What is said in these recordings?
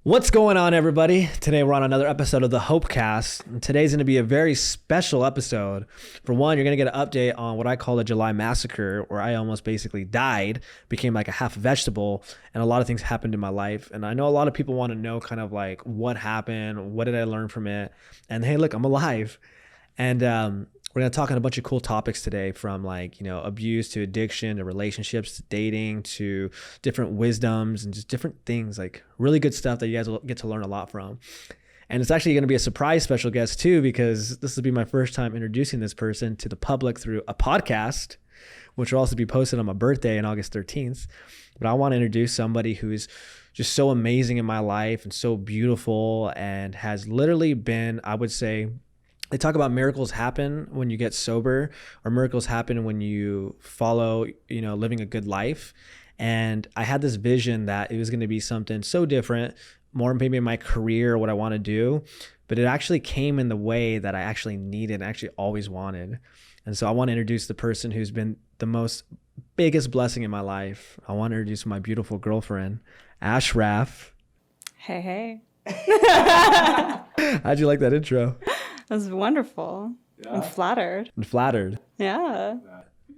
What's going on, everybody? Today we're on another episode of the Hopecast. And today's going to be a very special episode. For one, you're going to get an update on what I call the July massacre, where I almost basically died, became like a half vegetable, and a lot of things happened in my life. And I know a lot of people want to know kind of like what happened, what did I learn from it? And hey, look, I'm alive. And we're going to talk on a bunch of cool topics today, from like, abuse to addiction to relationships to dating to different wisdoms and just different things, like really good stuff that you guys will get to learn a lot from. And it's actually going to be a surprise special guest too, because this will be my first time introducing this person to the public through a podcast, which will also be posted on my birthday on August 13th. But I want to introduce somebody who's just so amazing in my life and so beautiful, and has literally been, I would say, they talk about miracles happen when you get sober, or miracles happen when you follow, living a good life. And I had this vision that it was going to be something so different, more maybe in my career, what I want to do, but it actually came in the way that I actually needed and actually always wanted. And so I want to introduce the person who's been the most biggest blessing in my life. I want to introduce my beautiful girlfriend, Ashraf. Hey. How'd you like that intro? That was wonderful. Yeah. I'm flattered. Yeah.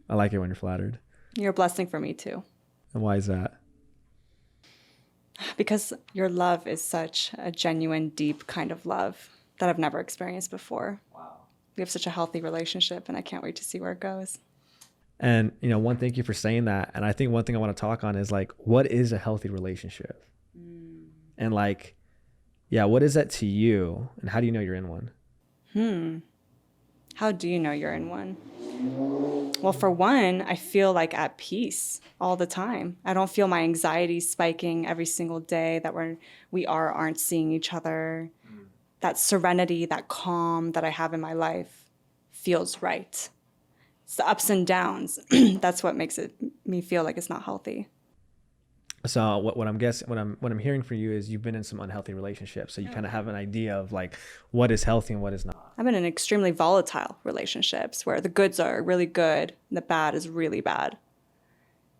I like it when you're flattered. You're a blessing for me too. And why is that? Because your love is such a genuine, deep kind of love that I've never experienced before. Wow. We have such a healthy relationship, and I can't wait to see where it goes. And, thank you for saying that. And I think one thing I want to talk on is like, what is a healthy relationship? And like, what is that to you? And how do you know you're in one? How do you know you're in one? Well, for one, I feel like at peace all the time. I don't feel my anxiety spiking every single day that we aren't seeing each other. That serenity, that calm that I have in my life feels right. It's the ups and downs. That's what makes me feel like it's not healthy. So what I'm hearing from you is you've been in some unhealthy relationships. So you kind of have an idea of like what is healthy and what is not. I've been in extremely volatile relationships where the goods are really good and the bad is really bad.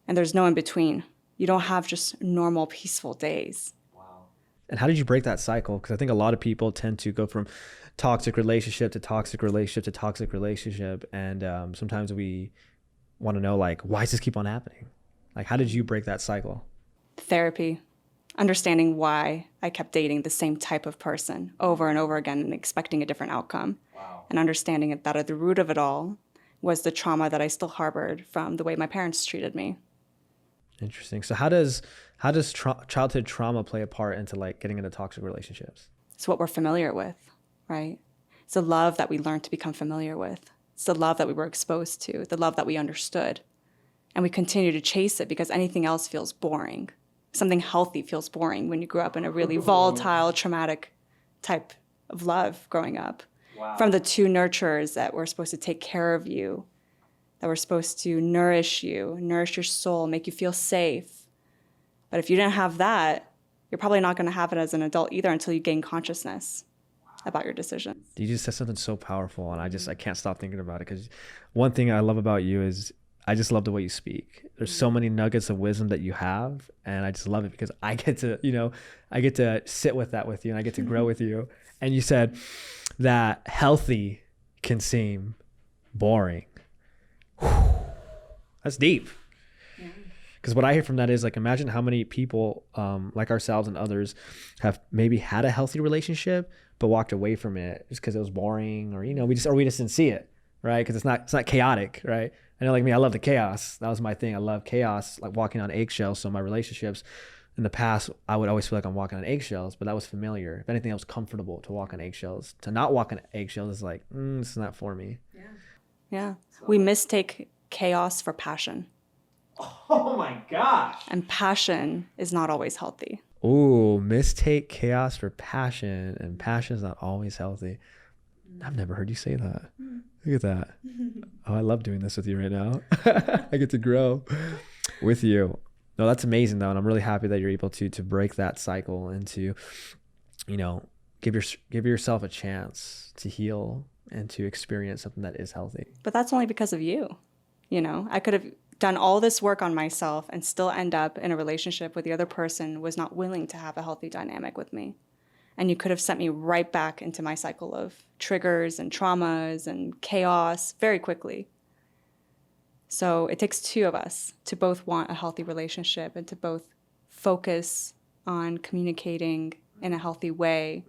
And there's no in between. You don't have just normal, peaceful days. Wow. And how did you break that cycle? Because I think a lot of people tend to go from toxic relationship to toxic relationship to toxic relationship. And sometimes we want to know, like, why does this keep on happening? Like, how did you break that cycle? Therapy, understanding why I kept dating the same type of person over and over again and expecting a different outcome. Wow. And understanding that at the root of it all was the trauma that I still harbored from the way my parents treated me. Interesting. So how does childhood trauma play a part into like getting into toxic relationships? It's what we're familiar with, right? It's the love that we learned to become familiar with. It's the love that we were exposed to, the love that we understood. And we continue to chase it because anything else feels boring. Something healthy feels boring when you grew up in a really volatile, traumatic type of love growing up. Wow. From the two nurturers that were supposed to take care of you, that were supposed to nourish you, nourish your soul, make you feel safe. But if you didn't have that, you're probably not going to have it as an adult either until you gain consciousness about your decisions. You just said something so powerful, and I can't stop thinking about it, because one thing I love about you is I just love the way you speak. There's so many nuggets of wisdom that you have, and I just love it because I get to sit with that with you, and I get to grow with you. And you said that healthy can seem boring. Whew. That's deep. Because what I hear from that is like, imagine how many people like ourselves and others have maybe had a healthy relationship but walked away from it just because it was boring, or we just didn't see it, right? Because it's not chaotic, right? I know, like me, I love the chaos. That was my thing. I love chaos, like walking on eggshells. So my relationships in the past, I would always feel like I'm walking on eggshells, but that was familiar. If anything, I was comfortable to walk on eggshells. To not walk on eggshells is like, this is not for me. Yeah. We mistake chaos for passion. Oh my gosh. And passion is not always healthy. Ooh, mistake chaos for passion, and passion is not always healthy. I've never heard you say that. Look at that. Oh, I love doing this with you right now. I get to grow with you. No, that's amazing though. And I'm really happy that you're able to break that cycle and to, give yourself a chance to heal and to experience something that is healthy. But that's only because of you. I could have done all this work on myself and still end up in a relationship where the other person was not willing to have a healthy dynamic with me. And you could have sent me right back into my cycle of triggers and traumas and chaos very quickly. So it takes two of us to both want a healthy relationship and to both focus on communicating in a healthy way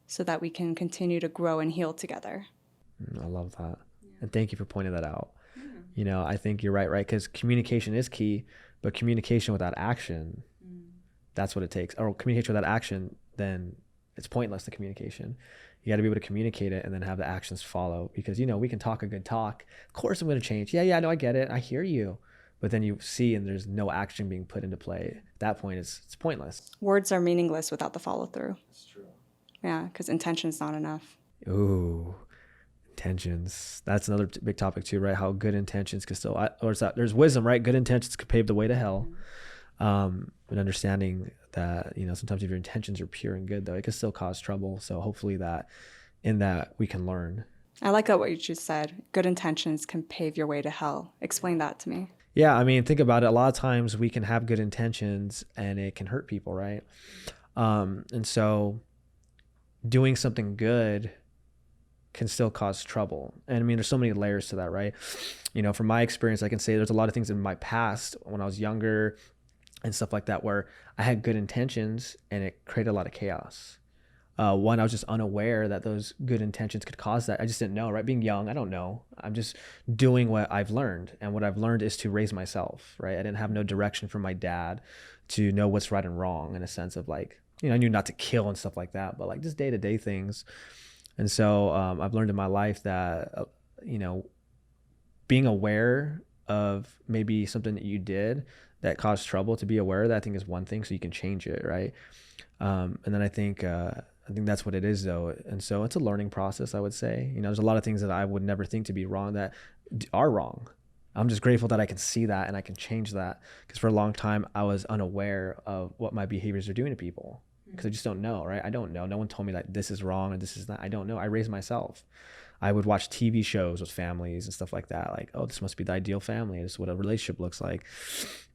so that we can continue to grow and heal together. I love that. And thank you for pointing that out. You know, I think you're right? Because communication is key, but communication without action, that's what it takes. Or communication without action, then it's pointless, the communication. You got to be able to communicate it and then have the actions follow, because, you know, we can talk a good talk. Of course I'm going to change. Yeah, no, I get it. I hear you. But then you see and there's no action being put into play. At that point, it's pointless. Words are meaningless without the follow through. That's true. Yeah, because intention's not enough. Ooh, intentions. That's another big topic too, right? How good intentions can still, or is that, there's wisdom, right? Good intentions could pave the way to hell. And understanding that, you know, sometimes if your intentions are pure and good, though, it can still cause trouble. So hopefully that in that we can learn. I like what you just said. Good intentions can pave your way to hell. Explain that to me. Yeah, I mean, think about it. A lot of times we can have good intentions and it can hurt people, right? And so doing something good can still cause trouble. And I mean, there's so many layers to that, right? You know, from my experience, I can say there's a lot of things in my past when I was younger and stuff like that where I had good intentions and it created a lot of chaos. One, I was just unaware that those good intentions could cause that. I just didn't know, right? Being young, I don't know. I'm just doing what I've learned. And what I've learned is to raise myself, right? I didn't have no direction from my dad to know what's right and wrong, in a sense of like, you know, I knew not to kill and stuff like that, but like just day-to-day things. And so I've learned in my life that, you know, being aware of maybe something that you did that caused trouble, to be aware of that, I think is one thing, so you can change it, right? And then I think that's what it is, though. And so it's a learning process, I would say. You know, there's a lot of things that I would never think to be wrong that are wrong. I'm just grateful that I can see that and I can change that, because for a long time I was unaware of what my behaviors are doing to people, because I just don't know, right? I don't know. No one told me that this is wrong and this is not. I don't know. I raised myself. I would watch TV shows with families and stuff like that. Like, oh, this must be the ideal family. This is what a relationship looks like.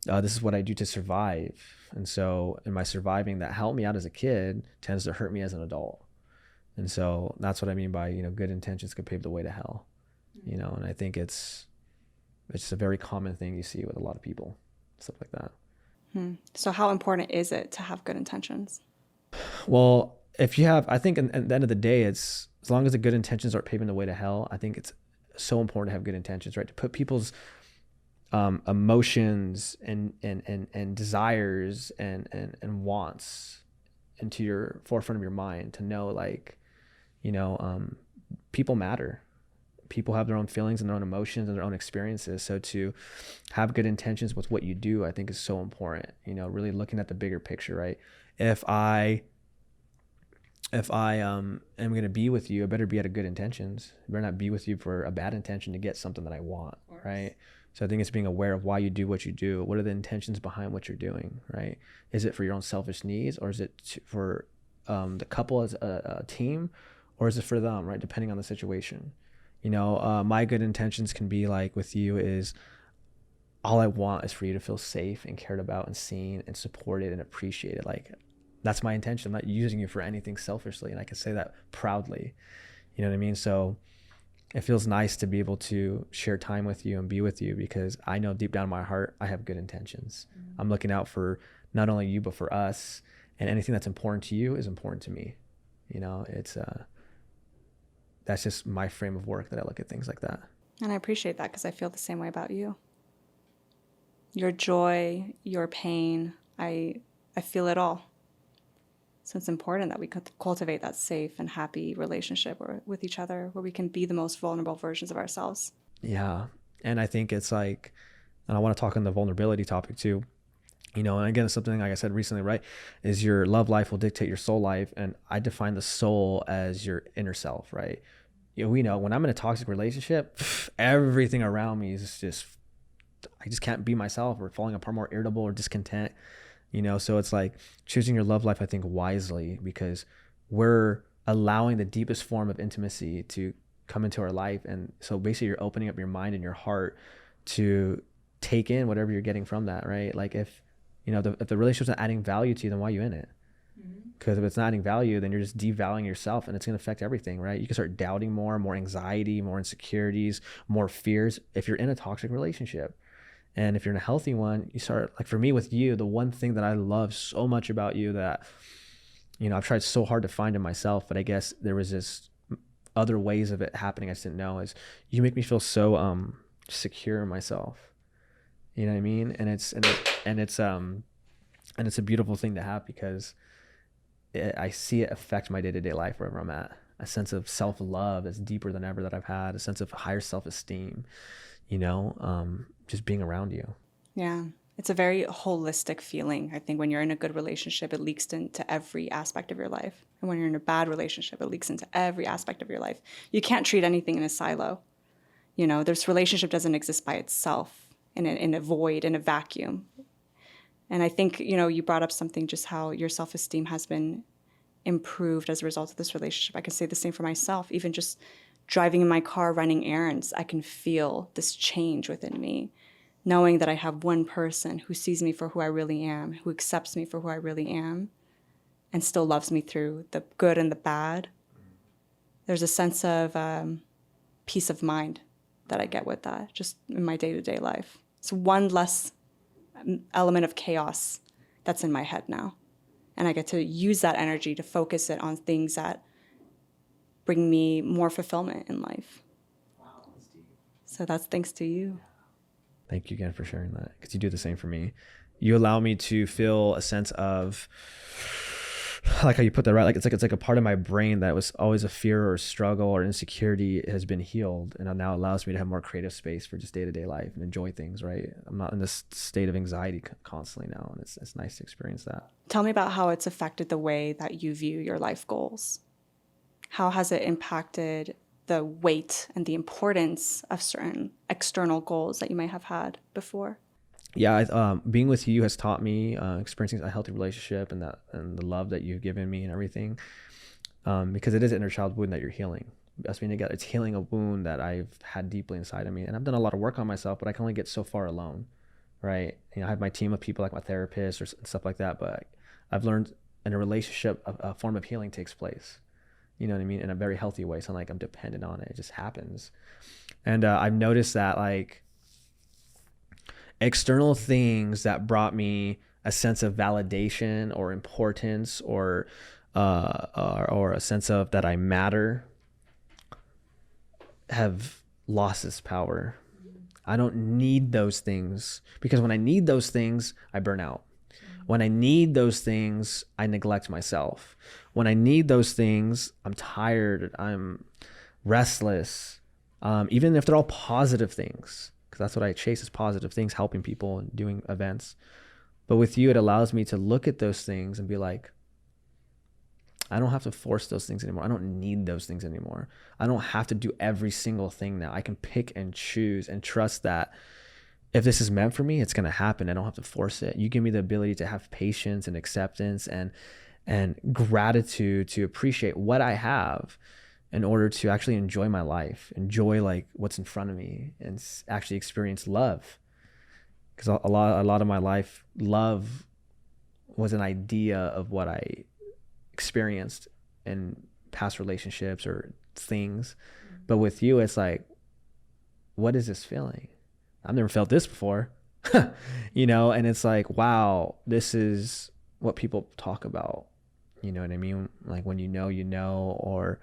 This is what I do to survive. And so in my surviving, that helped me out as a kid tends to hurt me as an adult. And so that's what I mean by, you know, good intentions could pave the way to hell, you know, and I think it's a very common thing you see with a lot of people, stuff like that. So how important is it to have good intentions? Well, if you have, I think at the end of the day, it's, as long as the good intentions aren't paving the way to hell, I think it's so important to have good intentions, right? To put people's emotions and desires and wants into your forefront of your mind, to know, like, you know, people matter. People have their own feelings and their own emotions and their own experiences. So to have good intentions with what you do, I think is so important, you know, really looking at the bigger picture, right? If I am going to be with you, I better be out of good intentions. I better not be with you for a bad intention to get something that I want, right? So I think it's being aware of why you do what you do. What are the intentions behind what you're doing, right? Is it for your own selfish needs, or is it for the couple as a team, or is it for them, right? Depending on the situation. You know, my good intentions can be like with you is, all I want is for you to feel safe and cared about and seen and supported and appreciated. Like, that's my intention. I'm not using you for anything selfishly. And I can say that proudly, you know what I mean? So it feels nice to be able to share time with you and be with you, because I know deep down in my heart, I have good intentions. I'm looking out for not only you, but for us, and anything that's important to you is important to me. You know, it's, that's just my frame of work, that I look at things like that. And I appreciate that, because I feel the same way about you. Your joy, your pain, I feel it all. So it's important that we cultivate that safe and happy relationship with each other, where we can be the most vulnerable versions of ourselves. Yeah. And I think it's like, and I want to talk on the vulnerability topic too, you know, and again, it's something like I said recently, right, is your love life will dictate your soul life. And I define the soul as your inner self, right? You know, we know when I'm in a toxic relationship, everything around me is just, I just can't be myself, or falling apart, more irritable or discontent. You know, so it's like choosing your love life, I think, wisely, because we're allowing the deepest form of intimacy to come into our life. And so basically you're opening up your mind and your heart to take in whatever you're getting from that, right? Like if, if the relationship's not adding value to you, then why are you in it? Because if it's not adding value, then you're just devaluing yourself, and it's going to affect everything, right? You can start doubting more anxiety, more insecurities, more fears if you're in a toxic relationship. And if you're in a healthy one, you start, like for me with you, the one thing that I love so much about you that, I've tried so hard to find in myself, but I guess there was this other ways of it happening I just didn't know, is you make me feel so secure in myself. You know what I mean? And it's a beautiful thing to have, because I see it affect my day-to-day life wherever I'm at. A sense of self-love that's deeper than ever that I've had, a sense of higher self-esteem, just being around you. Yeah. It's a very holistic feeling. I think when you're in a good relationship, it leaks into every aspect of your life. And when you're in a bad relationship, it leaks into every aspect of your life. You can't treat anything in a silo. This relationship doesn't exist by itself in a void, in a vacuum. And I think, you brought up something, just how your self-esteem has been improved as a result of this relationship. I can say the same for myself. Even just driving in my car, running errands, I can feel this change within me, knowing that I have one person who sees me for who I really am, who accepts me for who I really am, and still loves me through the good and the bad. There's a sense of peace of mind that I get with that, just in my day-to-day life. It's one less element of chaos that's in my head now. And I get to use that energy to focus it on things that bring me more fulfillment in life. Wow, that's deep. So that's thanks to you. Thank you again for sharing that, because you do the same for me. You allow me to feel a sense of, I like how you put that, right? Like it's like a part of my brain that was always a fear or struggle or insecurity has been healed, and it now allows me to have more creative space for just day-to-day life and enjoy things, right? I'm not in this state of anxiety constantly now, and it's nice to experience that. Tell me about how it's affected the way that you view your life goals. How has it impacted the weight and the importance of certain external goals that you may have had before? Yeah, being with you has taught me experiencing a healthy relationship and the love that you've given me and everything, because it is an inner child wound that you're healing. Us being together, it's healing a wound that I've had deeply inside of me, and I've done a lot of work on myself, but I can only get so far alone, right? I have my team of people like my therapist or stuff like that, but I've learned in a relationship a form of healing takes place. You know what I mean? In a very healthy way. It's not like I'm dependent on it. It just happens. And I've noticed that like external things that brought me a sense of validation or importance or a sense of that I matter have lost its power. I don't need those things, because when I need those things, I burn out. When I need those things, I neglect myself. When I need those things, I'm tired, I'm restless, even if they're all positive things, because that's what I chase, is positive things, helping people and doing events. But with you, it allows me to look at those things and be like, I don't have to force those things anymore. I don't need those things anymore. I don't have to do every single thing now. I can pick and choose and trust that if this is meant for me, it's going to happen. I don't have to force it. You give me the ability to have patience and acceptance and gratitude to appreciate what I have in order to actually enjoy my life, enjoy like what's in front of me, and actually experience love. Because a lot of my life, love was an idea of what I experienced in past relationships or things. But with you, it's like, what is this feeling? I've never felt this before, and it's like, wow, this is what people talk about. You know what I mean? Like when you know, or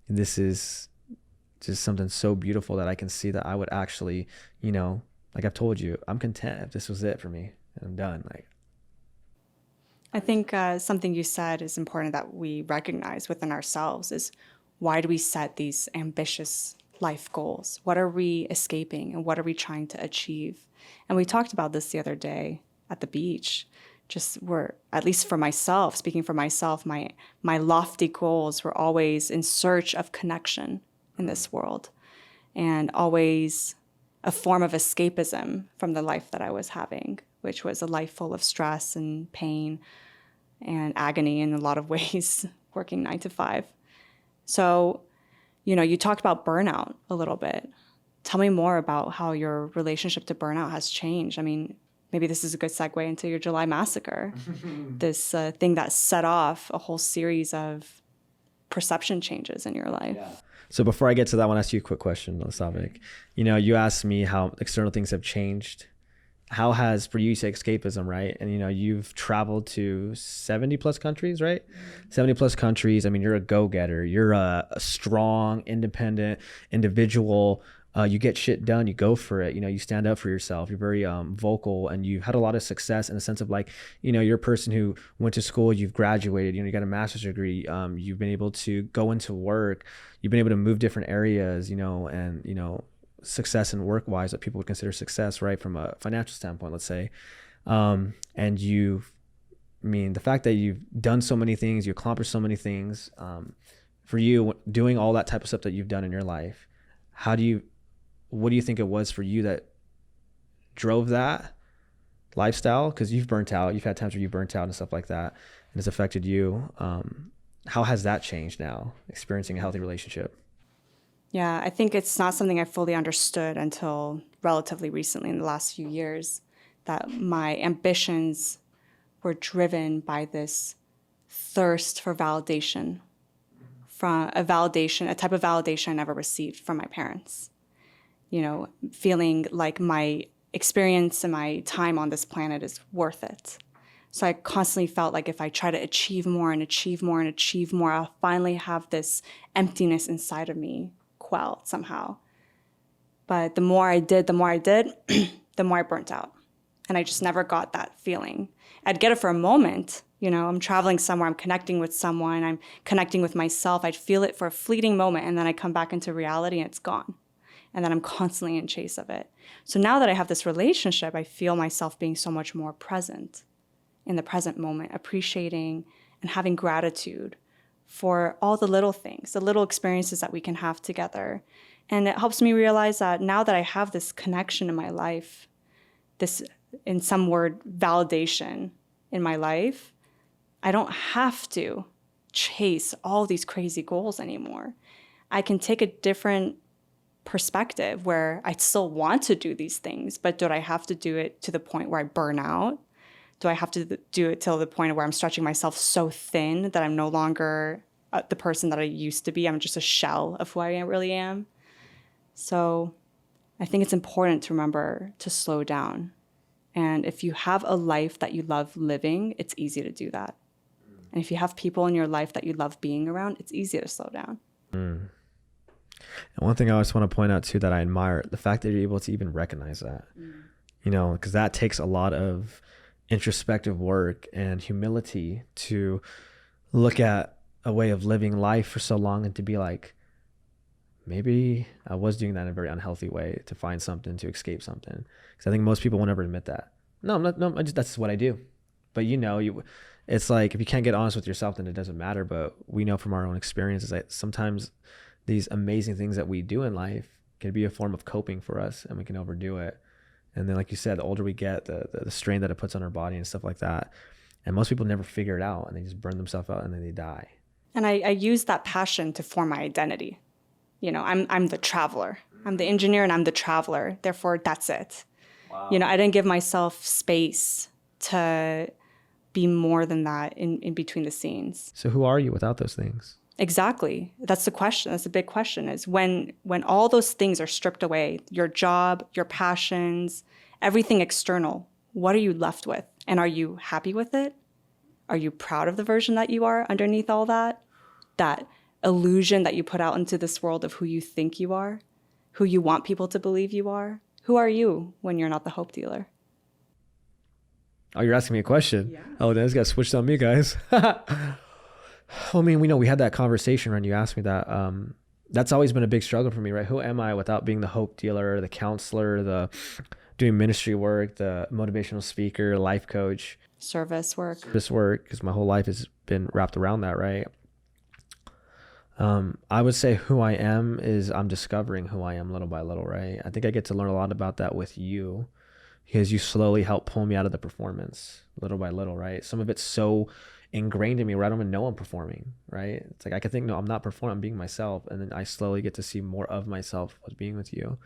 this is just something so beautiful that I can see that I would actually, like I've told you, I'm content if this was it for me and I'm done. Like, I think something you said is important that we recognize within ourselves is, why do we set these ambitious life goals? What are we escaping and what are we trying to achieve? And we talked about this the other day at the beach. At least for myself, speaking for myself, my lofty goals were always in search of connection in this world, and always a form of escapism from the life that I was having, which was a life full of stress and pain and agony in a lot of ways, working 9 to 5. So, you talked about burnout a little bit. Tell me more about how your relationship to burnout has changed. I mean, maybe this is a good segue into your July massacre, this thing that set off a whole series of perception changes in your life. Yeah. So before I get to that, I want to ask you a quick question on this topic. You know, you asked me how external things have changed. How has, for you, you say escapism, right? And, you know, you've traveled to 70 plus countries, right? 70 plus countries. I mean, you're a go-getter. You're a strong, independent individual. You get shit done. You go for it. You know, you stand up for yourself. You're very vocal, and you've had a lot of success in the sense of like, you know, you're a person who went to school, you've graduated, you know, you got a master's degree. You've been able to go into work. You've been able to move different areas, you know, and, you know, success and work wise that people would consider success, right? From a financial standpoint, let's say. And I mean, the fact that you've done so many things, you accomplished so many things, for you doing all that type of stuff that you've done in your life, what do you think it was for you that drove that lifestyle? Because you've burnt out, you've had times where you've burnt out and stuff like that, and it's affected you. How has that changed now, experiencing a healthy relationship? Yeah, I think it's not something I fully understood until relatively recently in the last few years, that my ambitions were driven by this thirst for validation, from a type of validation I never received from my parents. You know, feeling like my experience and my time on this planet is worth it. So I constantly felt like if I try to achieve more and achieve more and achieve more, I'll finally have this emptiness inside of me quelled somehow. But the more I did, the more I burnt out. And I just never got that feeling. I'd get it for a moment. You know, I'm traveling somewhere, I'm connecting with someone, I'm connecting with myself. I'd feel it for a fleeting moment, and then I come back into reality and it's gone. And then I'm constantly in chase of it. So now that I have this relationship, I feel myself being so much more present in the present moment, appreciating and having gratitude for all the little things, the little experiences that we can have together. And it helps me realize that now that I have this connection in my life, this, in some word, validation in my life, I don't have to chase all these crazy goals anymore. I can take a different perspective where I still want to do these things, but do I have to do it to the point where I burn out? Do I have to do it till the point where I'm stretching myself so thin that I'm no longer the person that I used to be? I'm just a shell of who I really am. So I think it's important to remember to slow down. And if you have a life that you love living, it's easy to do that. And if you have people in your life that you love being around, it's easy to slow down. And one thing I always want to point out too that I admire, the fact that you're able to even recognize that, you know, because that takes a lot of introspective work and humility to look at a way of living life for so long and to be like, maybe I was doing that in a very unhealthy way to find something, to escape something. Because I think most people won't ever admit that. No, I'm not, no, that's what I do. But you know, it's like, if you can't get honest with yourself, then it doesn't matter. But we know from our own experiences that sometimes these amazing things that we do in life can be a form of coping for us, and we can overdo it. And then, like you said, the older we get, the strain that it puts on our body and stuff like that. And most people never figure it out, and they just burn themselves out and then they die. And I use that passion to form my identity. You know, I'm the traveler. I'm the engineer and I'm the traveler. Therefore, that's it. Wow. You know, I didn't give myself space to be more than that in between the scenes. So who are you without those things? Exactly. That's the question. That's the big question, is when all those things are stripped away, your job, your passions, everything external, what are you left with? And are you happy with it? Are you proud of the version that you are underneath all that? That illusion that you put out into this world of who you think you are, who you want people to believe you are? Who are you when you're not the hope dealer? Oh, you're asking me a question? Yeah. Oh, this got switched on me, guys. I mean, we had that conversation when you asked me that. That's always been a big struggle for me, right? Who am I without being the hope dealer, the counselor, the doing ministry work, the motivational speaker, life coach? Service work, because my whole life has been wrapped around that, right? I would say who I am is I'm discovering who I am little by little, right? I think I get to learn a lot about that with you, because you slowly help pull me out of the performance little by little, right? Some of it's so ingrained in me where I don't even know I'm performing, right? It's like I could think, no, I'm not performing, I'm being myself. And then I slowly get to see more of myself with being with you.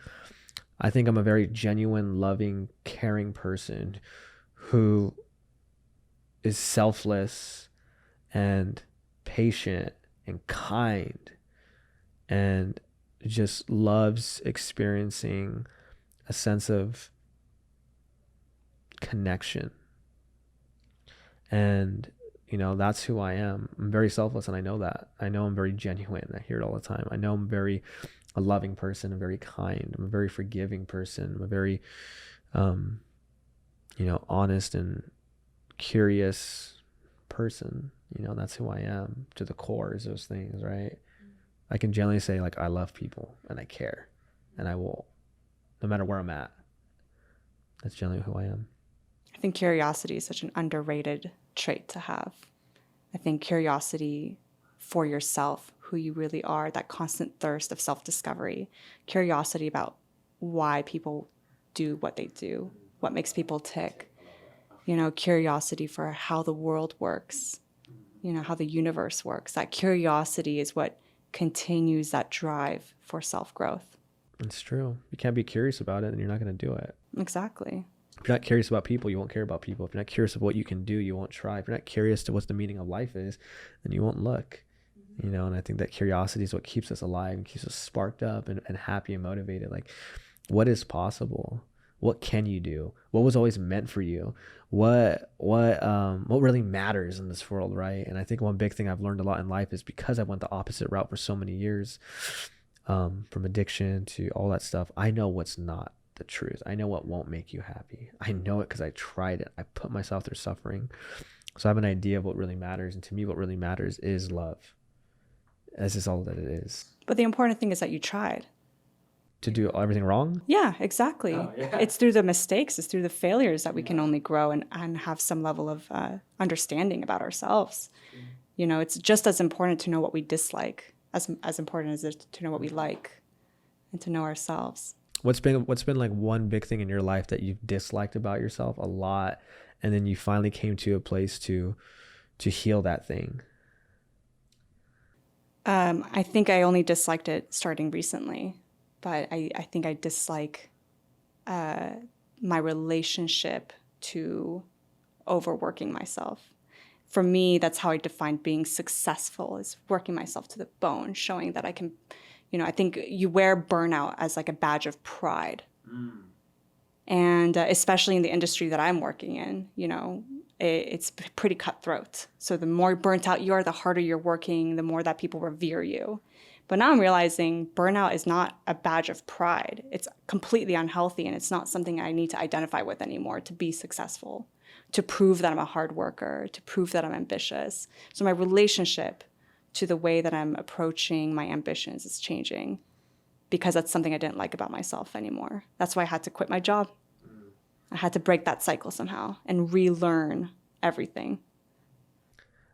I think I'm a very genuine, loving, caring person who is selfless and patient and kind and just loves experiencing a sense of connection. And that's who I am. I'm very selfless, and I know that. I know I'm very genuine. I hear it all the time. I know I'm very a loving person. I'm very kind. I'm a very forgiving person. I'm a very honest and curious person. That's who I am to the core, is those things, right? I can generally say, like, I love people and I care, and I will, no matter where I'm at. That's generally who I am. I think curiosity is such an underrated trait to have. I think curiosity for yourself, who you really are, that constant thirst of self-discovery, curiosity about why people do what they do, what makes people tick, curiosity for how the world works, how the universe works. That curiosity is what continues that drive for self-growth. It's true. You can't be curious about it and you're not going to do it. Exactly. If you're not curious about people, you won't care about people. If you're not curious of what you can do, you won't try. If you're not curious to what the meaning of life is, then you won't look. And I think that curiosity is what keeps us alive and keeps us sparked up and happy and motivated. Like, what is possible? What can you do? What was always meant for you? What really matters in this world, right? And I think one big thing I've learned a lot in life is because I went the opposite route for so many years, from addiction to all that stuff, I know what's not the truth. I know what won't make you happy. I know it because I tried it. I put myself through suffering. So I have an idea of what really matters. And to me, what really matters is love. This is all that it is. But the important thing is that you tried. To do everything wrong? Yeah, exactly. Oh, yeah. It's through the mistakes, it's through the failures that we can only grow and have some level of understanding about ourselves. It's just as important to know what we dislike as important as it is to know what we like and to know ourselves. What's been like one big thing in your life that you've disliked about yourself a lot, and then you finally came to a place to heal that thing? I think I only disliked it starting recently, but I think I dislike my relationship to overworking myself. For me, that's how I define being successful, is working myself to the bone, showing that I can, I think you wear burnout as like a badge of pride. And especially in the industry that I'm working in, it's pretty cutthroat. So the more burnt out you are, the harder you're working, the more that people revere you. But now I'm realizing burnout is not a badge of pride. It's completely unhealthy, and it's not something I need to identify with anymore to be successful, to prove that I'm a hard worker, to prove that I'm ambitious. So my relationship to the way that I'm approaching my ambitions is changing, because that's something I didn't like about myself anymore. That's why I had to quit my job. I had to break that cycle somehow and relearn everything.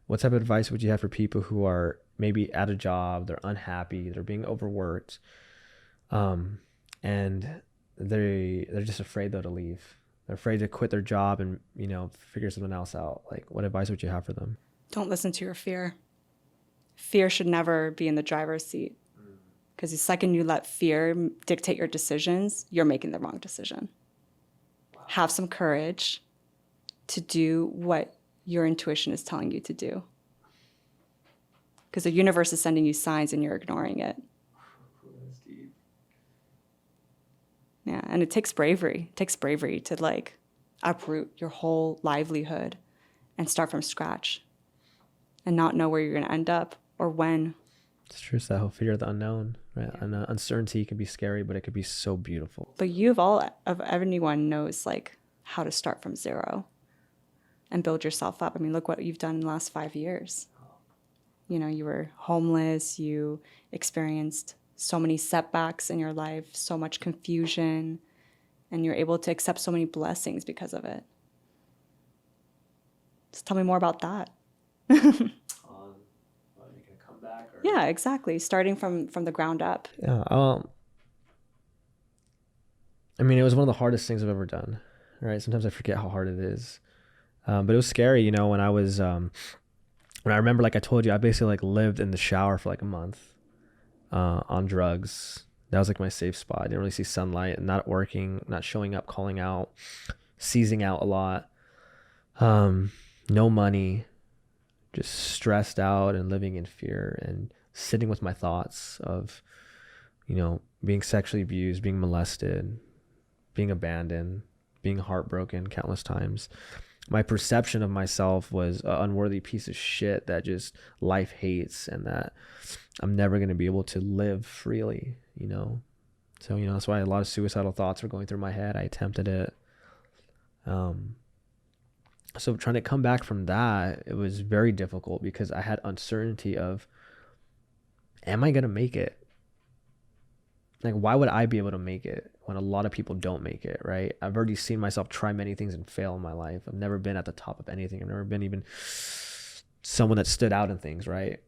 What type of advice would you have for people who are maybe at a job, they're unhappy, they're being overworked, and they're just afraid though to leave? They're afraid to quit their job and, figure something else out. Like, what advice would you have for them? Don't listen to your fear. Fear should never be in the driver's seat, because the second you let fear dictate your decisions, you're making the wrong decision. Wow. Have some courage to do what your intuition is telling you to do, because the universe is sending you signs and you're ignoring it. That's deep. Yeah, and it takes bravery. It takes bravery to uproot your whole livelihood and start from scratch and not know where you're going to end up or when. It's true. It's that whole fear of the unknown, right? Yeah. And uncertainty can be scary, but it could be so beautiful. But everyone knows how to start from zero and build yourself up. I mean, look what you've done in the last 5 years. You were homeless, you experienced so many setbacks in your life, so much confusion, and you're able to accept so many blessings because of it. Just tell me more about that. Making a comeback? Yeah, exactly. Starting from the ground up. Yeah. It was one of the hardest things I've ever done. Right? Sometimes I forget how hard it is. But it was scary, when I was And I remember, like I told you, I basically like lived in the shower for like a month on drugs. That was like my safe spot. I didn't really see sunlight, not working, not showing up, calling out, seizing out a lot. No money, just stressed out and living in fear and sitting with my thoughts of, being sexually abused, being molested, being abandoned, being heartbroken countless times. My perception of myself was an unworthy piece of shit that just life hates, and that I'm never going to be able to live freely, So, that's why a lot of suicidal thoughts were going through my head. I attempted it. So trying to come back from that, it was very difficult because I had uncertainty of, am I going to make it? Like, why would I be able to make it when a lot of people don't make it, right? I've already seen myself try many things and fail in my life. I've never been at the top of anything. I've never been even someone that stood out in things, right?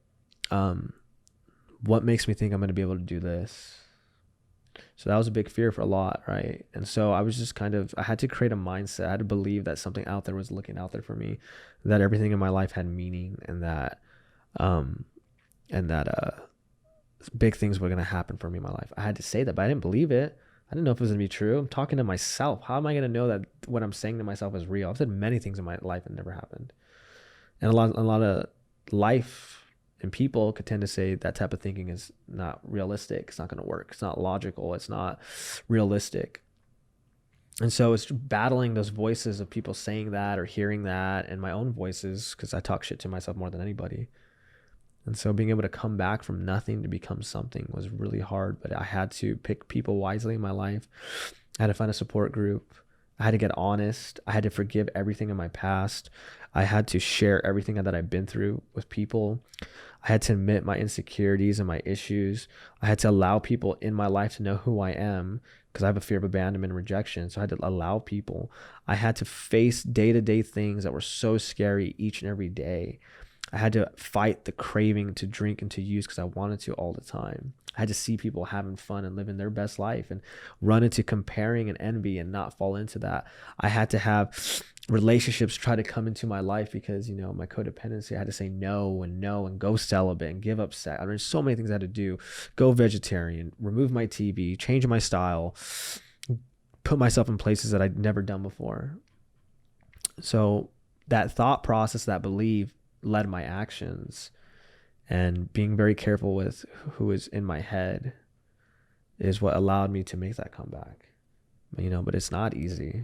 What makes me think I'm going to be able to do this? So that was a big fear for a lot, right? And so I was just I had to create a mindset. I had to believe that something out there was looking out there for me, that everything in my life had meaning, and that big things were going to happen for me in my life. I had to say that, but I didn't believe it. I didn't know if it was going to be true. I'm talking to myself. How am I going to know that what I'm saying to myself is real? I've said many things in my life that never happened. And a lot of life and people could tend to say that type of thinking is not realistic. It's not going to work. It's not logical. It's not realistic. And so it's battling those voices of people saying that or hearing that, and my own voices, because I talk shit to myself more than anybody. And so being able to come back from nothing to become something was really hard, but I had to pick people wisely in my life. I had to find a support group. I had to get honest. I had to forgive everything in my past. I had to share everything that I've been through with people. I had to admit my insecurities and my issues. I had to allow people in my life to know who I am, because I have a fear of abandonment and rejection. So I had to allow people. I had to face day-to-day things that were so scary each and every day. I had to fight the craving to drink and to use because I wanted to all the time. I had to see people having fun and living their best life and run into comparing and envy and not fall into that. I had to have relationships try to come into my life because, my codependency, I had to say no and go celibate and give up sex. I mean, so many things I had to do. Go vegetarian, remove my TV, change my style, put myself in places that I'd never done before. So that thought process, that belief led my actions, and being very careful with who is in my head is what allowed me to make that comeback. But it's not easy.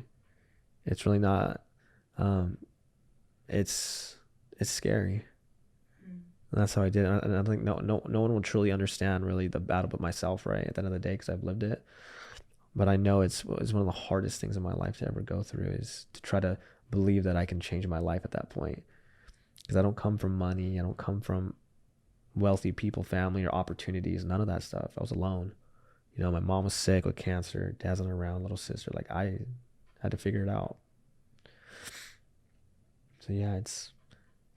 It's really not. It's scary. And that's how I did it. And I think no one will truly understand really the battle but myself, right, at the end of the day, because I've lived it. But I know it's one of the hardest things in my life to ever go through, is to try to believe that I can change my life at that point. Because I don't come from money. I don't come from wealthy people, family, or opportunities. None of that stuff. I was alone. My mom was sick with cancer. Dad's not around. Little sister. Like, I had to figure it out. So yeah,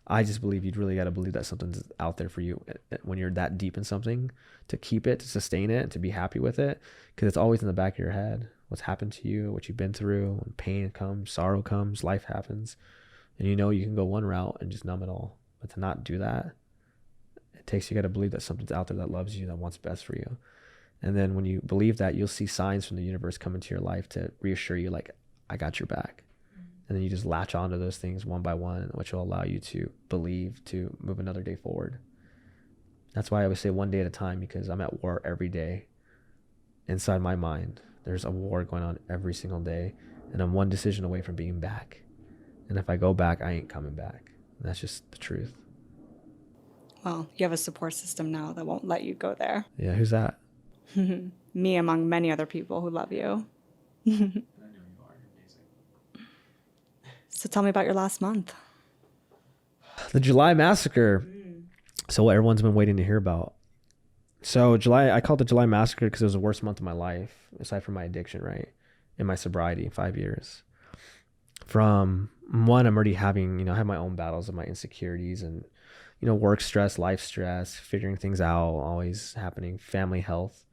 I just believe you'd really got to believe that something's out there for you when you're that deep in something, to keep it, to sustain it, and to be happy with it. Because it's always in the back of your head. What's happened to you, what you've been through. When pain comes, sorrow comes, life happens. And you can go one route and just numb it all. But to not do that, you got to believe that something's out there that loves you, that wants best for you. And then when you believe that, you'll see signs from the universe come into your life to reassure you, like, I got your back. And then you just latch onto those things one by one, which will allow you to believe, to move another day forward. That's why I always say one day at a time, because I'm at war every day. Inside my mind, there's a war going on every single day. And I'm one decision away from being back. And if I go back, I ain't coming back. And that's just the truth. Well, you have a support system now that won't let you go there. Yeah, who's that? Me, among many other people who love you. I know you are. Amazing. So tell me about your last month. The July massacre. So what everyone's been waiting to hear about. So I called it the July massacre because it was the worst month of my life, aside from my addiction, right? In my sobriety, 5 years. From one, I'm already having, I have my own battles of my insecurities and, work stress, life stress, figuring things out, always happening, family health.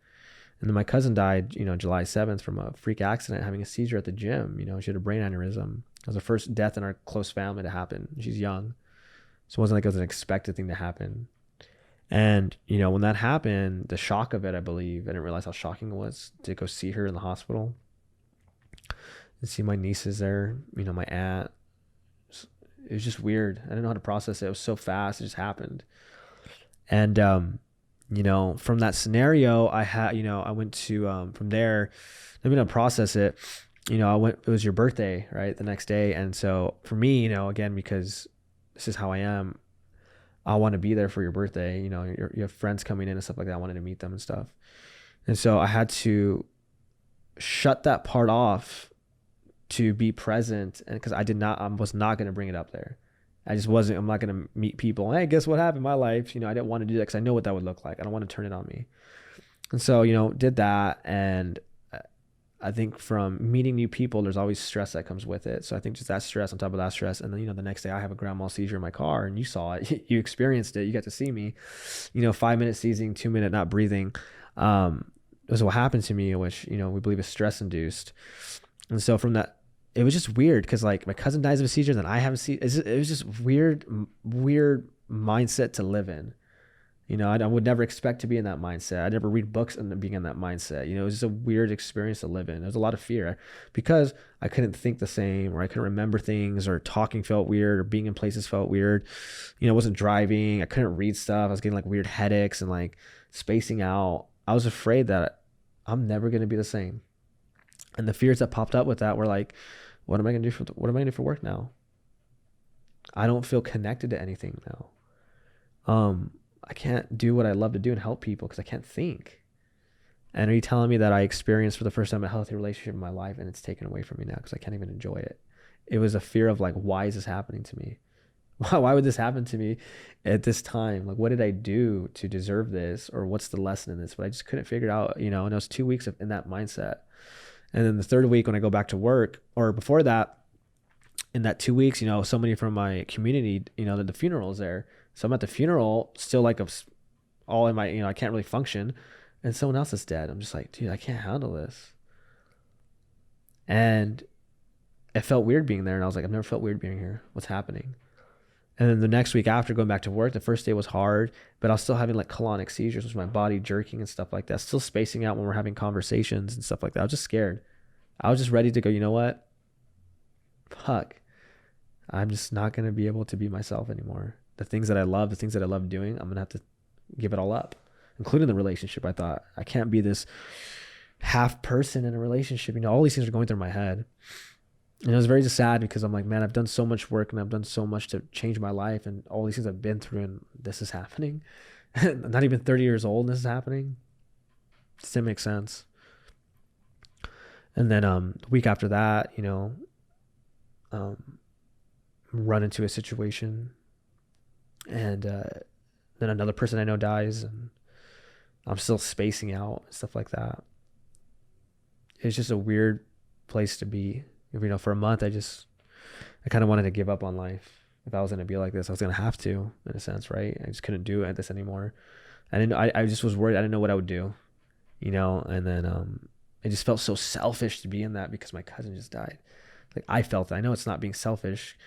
And then my cousin died, July 7th from a freak accident, having a seizure at the gym. She had a brain aneurysm. It was the first death in our close family to happen. She's young. So it wasn't like it was an expected thing to happen. And, when that happened, the shock of it, I believe, I didn't realize how shocking it was to go see her in the hospital and see my nieces there, my aunt. It was just weird. I didn't know how to process it. It was so fast. It just happened. And, from that scenario, I went to, from there, let me not process it. it was your birthday, right? The next day. And so for me, again, because this is how I am, I want to be there for your birthday. You have friends coming in and stuff like that. I wanted to meet them and stuff. And so I had to shut that part off to be present. And because I was not going to bring it up there. I'm not going to meet people. Hey, guess what happened in my life? I didn't want to do that because I know what that would look like. I don't want to turn it on me. And so, did that. And I think from meeting new people, there's always stress that comes with it. So I think just that stress on top of that stress. And then, the next day I have a grand mal seizure in my car, and you saw it, you experienced it. You got to see me, 5-minute seizing, 2-minute not breathing. It was what happened to me, which, we believe is stress induced. And so from that, it was just weird because like my cousin dies of a seizure, then I have a seizure. It was just weird mindset to live in. I would never expect to be in that mindset. I never read books and being in that mindset. It was just a weird experience to live in. There was a lot of fear because I couldn't think the same, or I couldn't remember things, or talking felt weird, or being in places felt weird. I wasn't driving. I couldn't read stuff. I was getting like weird headaches and like spacing out. I was afraid that I'm never going to be the same. And the fears that popped up with that were like, what am I going to do for work now? I don't feel connected to anything now. I can't do what I love to do and help people because I can't think. And are you telling me that I experienced for the first time a healthy relationship in my life and it's taken away from me now because I can't even enjoy it? It was a fear of like, why is this happening to me? Why would this happen to me at this time? Like, what did I do to deserve this? Or what's the lesson in this? But I just couldn't figure it out, and it was 2 weeks in that mindset. And then the third week when I go back to work, or before that, in that 2 weeks, somebody from my community, the funeral is there. So I'm at the funeral still like all in my, I can't really function. And someone else is dead. I'm just like, dude, I can't handle this. And it felt weird being there. And I was like, I've never felt weird being here. What's happening? And then the next week after going back to work, the first day was hard, but I was still having like colonic seizures, which was my body jerking and stuff like that. Still spacing out when we're having conversations and stuff like that. I was just scared. I was just ready to go, you know what? Fuck. I'm just not going to be able to be myself anymore. The things that I love doing, I'm going to have to give it all up, including the relationship. I thought I can't be this half person in a relationship. All these things are going through my head. And it was very sad because I'm like, man, I've done so much work and I've done so much to change my life and all these things I've been through, and this is happening. I'm not even 30 years old and this is happening. It just didn't make sense. And then the week after that, run into a situation, and then another person I know dies, and I'm still spacing out and stuff like that. It's just a weird place to be. For a month, I kind of wanted to give up on life. If I was going to be like this, I was going to have to, in a sense, right? I just couldn't do this anymore. I just was worried. I didn't know what I would do, and then it just felt so selfish to be in that because my cousin just died. Like I felt it. I know it's not being selfish.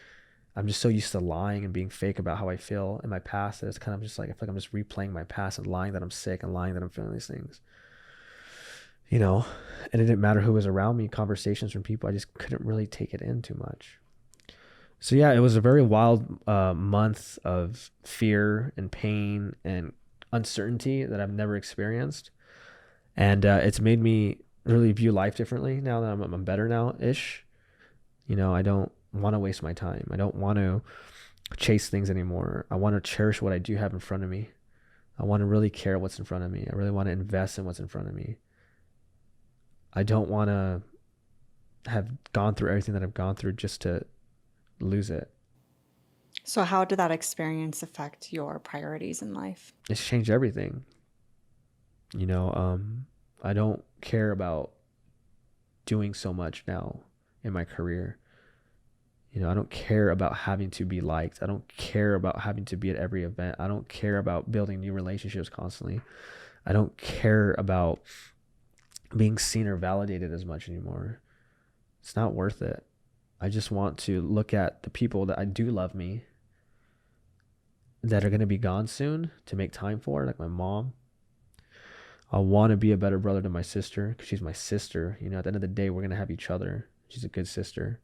I'm just so used to lying and being fake about how I feel in my past that it's kind of just like, I feel like I'm just replaying my past and lying that I'm sick and lying that I'm feeling these things. And it didn't matter who was around me, conversations from people, I just couldn't really take it in too much. So yeah, it was a very wild month of fear and pain and uncertainty that I've never experienced. And it's made me really view life differently now that I'm better now-ish. I don't want to waste my time. I don't want to chase things anymore. I want to cherish what I do have in front of me. I want to really care what's in front of me. I really want to invest in what's in front of me. I don't want to have gone through everything that I've gone through just to lose it. So how did that experience affect your priorities in life? It's changed everything. I don't care about doing so much now in my career. I don't care about having to be liked. I don't care about having to be at every event. I don't care about building new relationships constantly. I don't care about being seen or validated as much anymore. It's not worth it. I just want to look at the people that I do love me that are going to be gone soon to make time for, like my mom. I want to be a better brother to my sister because she's my sister. You know, at the end of the day, we're going to have each other. She's a good sister.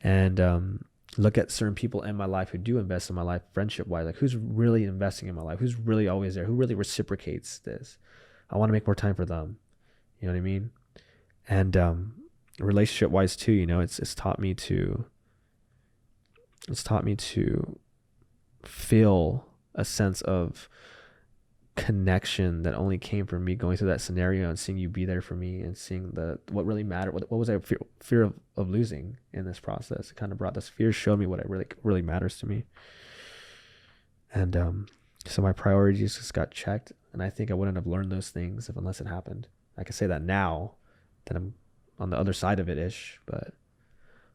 And look at certain people in my life who do invest in my life friendship wise. Like, who's really investing in my life? Who's really always there? Who really reciprocates this? I want to make more time for them. You know what I mean? And relationship wise too, you know, it's taught me to feel a sense of connection that only came from me going through that scenario and seeing you be there for me and seeing what really mattered. What was I fear of losing in this process? It kind of brought this fear, showed me what really matters to me. And so my priorities just got checked, and I think I wouldn't have learned those things unless it happened. I can say that now that I'm on the other side of it ish, but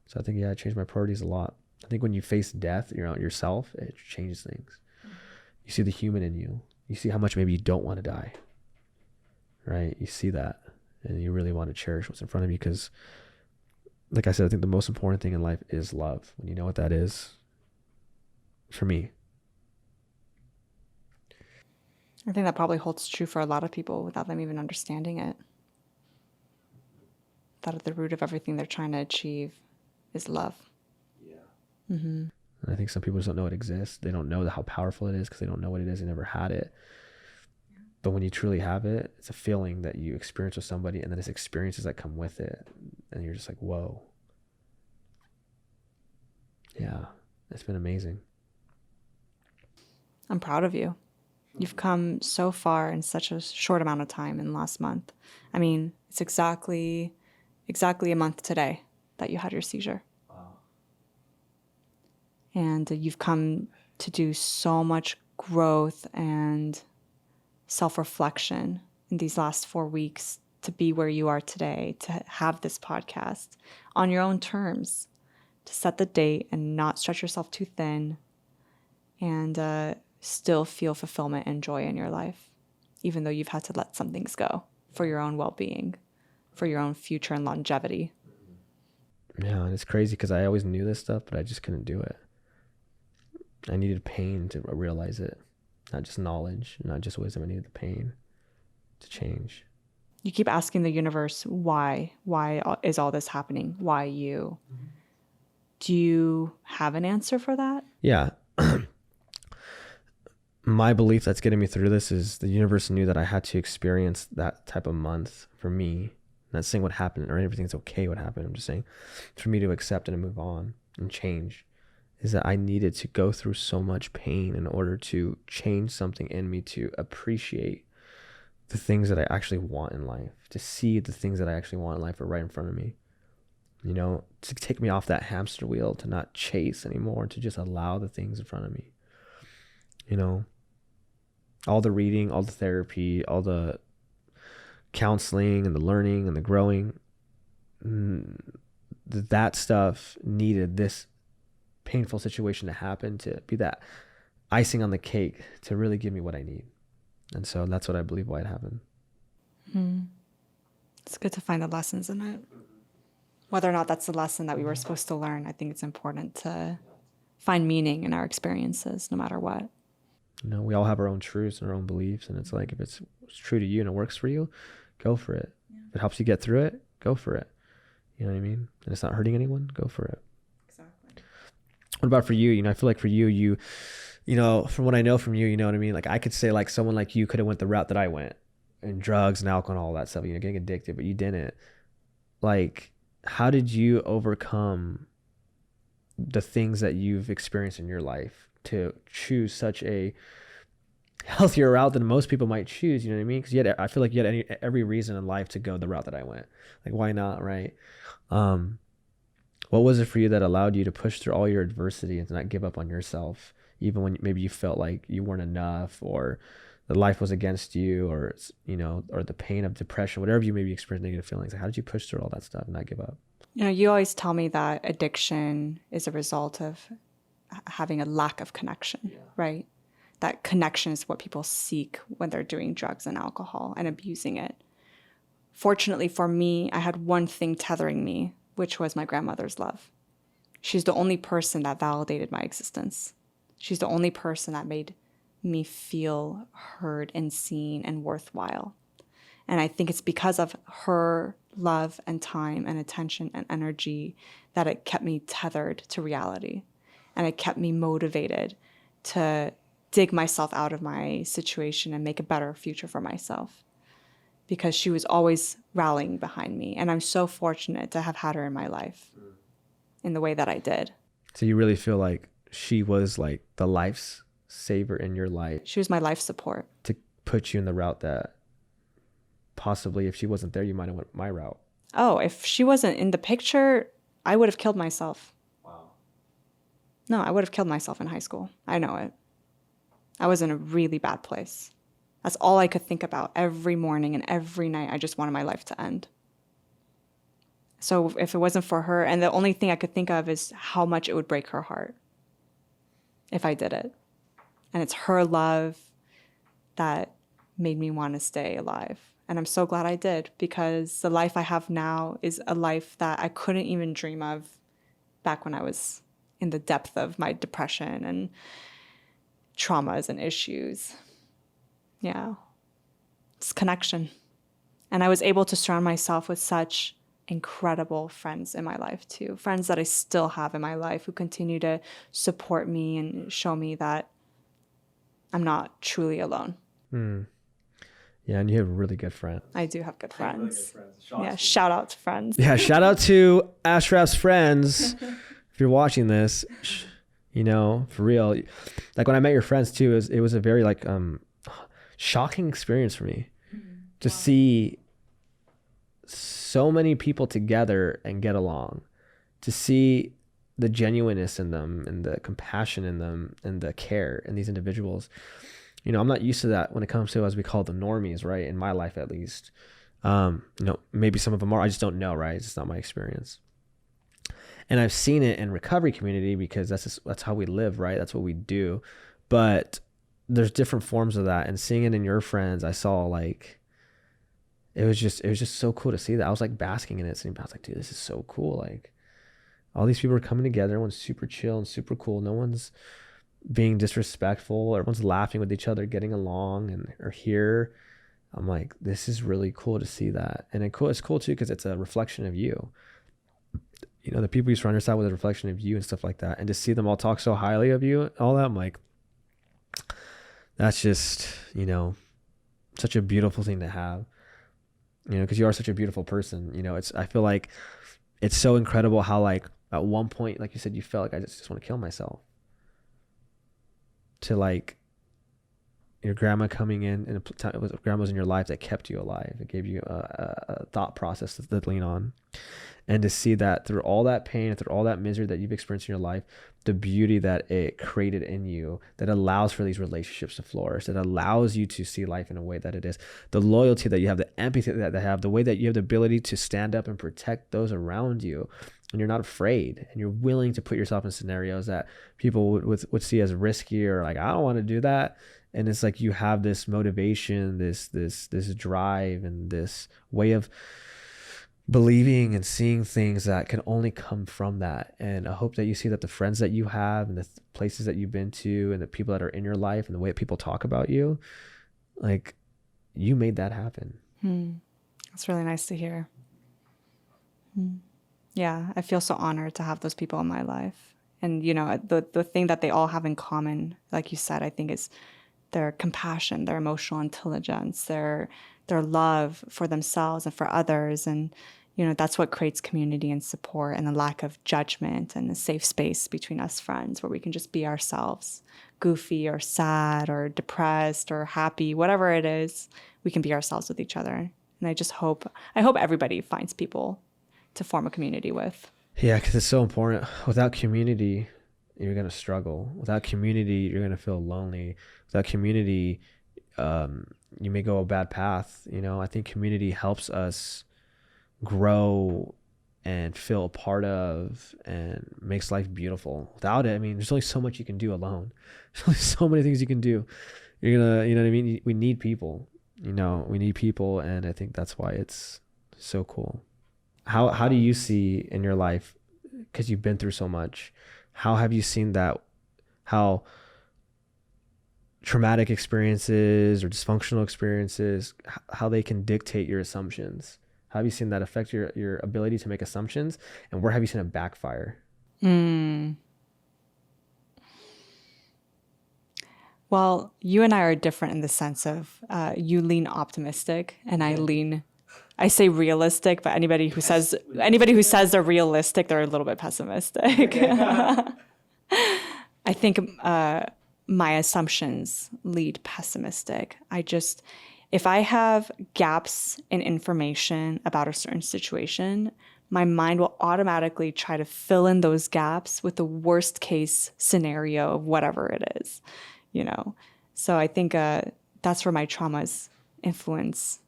so I think, yeah, I changed my priorities a lot. I think when you face death, yourself, it changes things. You see the human in you. You see how much maybe you don't want to die, right? You see that, and you really want to cherish what's in front of you because, like I said, I think the most important thing in life is love. When you know what that is, for me. I think that probably holds true for a lot of people without them even understanding it. That at the root of everything they're trying to achieve is love. Yeah. Mm-hmm. And I think some people just don't know it exists. They don't know how powerful it is because they don't know what it is. They never had it. But when you truly have it, it's a feeling that you experience with somebody, and then it's experiences that come with it. And you're just like, whoa. Yeah, it's been amazing. I'm proud of you. You've come so far in such a short amount of time in the last month. I mean, it's exactly a month today that you had your seizure. Wow. And you've come to do so much growth and self-reflection in these last 4 weeks to be where you are today, to have this podcast on your own terms, to set the date and not stretch yourself too thin, and still feel fulfillment and joy in your life, even though you've had to let some things go for your own well-being, for your own future and longevity. Yeah, and it's crazy because I always knew this stuff, but I just couldn't do it. I needed pain to realize it, not just knowledge, not just wisdom. I needed the pain to change. You keep asking the universe, why? Why is all this happening? Why you? Mm-hmm. Do you have an answer for that? Yeah. My belief that's getting me through this is the universe knew that I had to experience that type of month for me. Not saying what happened or everything's okay what happened. I'm just saying for me to accept it and move on and change is that I needed to go through so much pain in order to change something in me to appreciate the things that I actually want in life, to see the things that I actually want in life are right in front of me. You know, to take me off that hamster wheel, to not chase anymore, to just allow the things in front of me. You know, all the reading, all the therapy, all the counseling and the learning and the growing, that stuff needed this painful situation to happen to be that icing on the cake to really give me what I need. And so that's what I believe why it happened. It's good to find the lessons in it. Whether or not that's the lesson that we were supposed to learn, I think it's important to find meaning in our experiences, no matter what. You know, we all have our own truths and our own beliefs. And it's like, if it's true to you and it works for you, go for it. Yeah. If it helps you get through it, go for it. You know what I mean? And it's not hurting anyone, go for it. Exactly. What about for you? You know, I feel like for you know, from what I know from you, you know what I mean? Like I could say like someone like you could have went the route that I went and drugs and alcohol and all that stuff, you know, getting addicted, but you didn't. Like, how did you overcome the things that you've experienced in your life to choose such a healthier route than most people might choose? You know what I mean? Because I feel like you had every reason in life to go the route that I went. Like, why not, right? What was it for you that allowed you to push through all your adversity and to not give up on yourself, even when maybe you felt like you weren't enough or that life was against you, or, you know, or the pain of depression, whatever you maybe experienced negative feelings? Like, how did you push through all that stuff and not give up? You know, you always tell me that addiction is a result of having a lack of connection, right? That connection is what people seek when they're doing drugs and alcohol and abusing it. Fortunately for me, I had one thing tethering me, which was my grandmother's love. She's the only person that validated my existence. She's the only person that made me feel heard and seen and worthwhile. And I think it's because of her love and time and attention and energy that it kept me tethered to reality. And it kept me motivated to dig myself out of my situation and make a better future for myself. Because she was always rallying behind me. And I'm so fortunate to have had her in my life in the way that I did. So you really feel like she was like the lifesaver in your life She was my life support. to put you in the route that possibly if she wasn't there, you might have went my route. Oh, if she wasn't in the picture, I would have killed myself. Wow. No, I would have killed myself in high school. I know it. I was in a really bad place. That's all I could think about every morning and every night. I just wanted my life to end. So if it wasn't for her, and the only thing I could think of is how much it would break her heart if I did it. And it's her love that made me want to stay alive. And I'm so glad I did, because the life I have now is a life that I couldn't even dream of back when I was in the depth of my depression and traumas and issues. Yeah. It's connection. And I was able to surround myself with such incredible friends in my life too. Friends that I still have in my life who continue to support me and show me that I'm not truly alone. Yeah, and you have really good friends. I do have good Really good friends. friends. Yeah, shout out to friends. Yeah, shout out to Ashraf's friends. If you're watching this, you know, for real. Like when I met your friends too, it was a very like shocking experience for me to see so many people together and get along, to see the genuineness in them and the compassion in them and the care in these individuals. You know, I'm not used to that when it comes to, as we call the normies, right? In my life, at least. You know, maybe some of them are, I just don't know, right? It's just not my experience. And I've seen it in recovery community because that's how we live, right? That's what we do. But there's different forms of that. And seeing it in your friends, I saw like, it was just so cool to see that. I was like basking in it. I was like, dude, this is so cool. Like all these people are coming together. Everyone's super chill and super cool. No one's being disrespectful. Everyone's laughing with each other, getting along and are here. I'm like, this is really cool to see that. And it's cool too, because it's a reflection of you. You know, the people you surround yourself with is a reflection of you and stuff like that. And to see them all talk so highly of you, all that, I'm like, that's just, you know, such a beautiful thing to have. You know, because you are such a beautiful person. You know, I feel like it's so incredible how like at one point, like you said, you felt like I just want to kill myself. To like your grandma coming in, and it was grandma was in your life that kept you alive. It gave you a thought process to lean on. And to see that through all that pain, through all that misery that you've experienced in your life, the beauty that it created in you, that allows for these relationships to flourish, that allows you to see life in a way that it is, the loyalty that you have, the empathy that they have, the way that you have the ability to stand up and protect those around you, and you're not afraid, and you're willing to put yourself in scenarios that people would see as risky, or like, I don't want to do that. And it's like you have this motivation, this drive, and this way of believing and seeing things that can only come from that. And I hope that you see that the friends that you have and the places that you've been to and the people that are in your life and the way that people talk about you, like you made that happen. That's really nice to hear. Yeah, I feel so honored to have those people in my life. And, you know, the thing that they all have in common, like you said, I think is their compassion, their emotional intelligence, their love for themselves and for others. And, you know, that's what creates community and support, and the lack of judgment and a safe space between us friends where we can just be ourselves, goofy or sad or depressed or happy, whatever it is, we can be ourselves with each other. And I hope everybody finds people to form a community with. Yeah, because it's so important. Without community, you're going to struggle. Without community, you're going to feel lonely. Without community, you may go a bad path. You know, I think community helps us grow and feel a part of and makes life beautiful. Without it, I mean, there's only so much you can do alone. There's only so many things you can do. You're going to, you know what I mean? We need people, you know, we need people. And I think that's why it's so cool. How do you see in your life, because you've been through so much, how have you seen that, how traumatic experiences or dysfunctional experiences, how they can dictate your assumptions. How have you seen that affect your ability to make assumptions, and where have you seen it backfire? Well, you and I are different in the sense of you lean optimistic and I say realistic, but anybody who says they're realistic, they're a little bit pessimistic. I think my assumptions lead pessimistic. If I have gaps in information about a certain situation, my mind will automatically try to fill in those gaps with the worst case scenario of whatever it is, you know? So I think that's where my traumas influence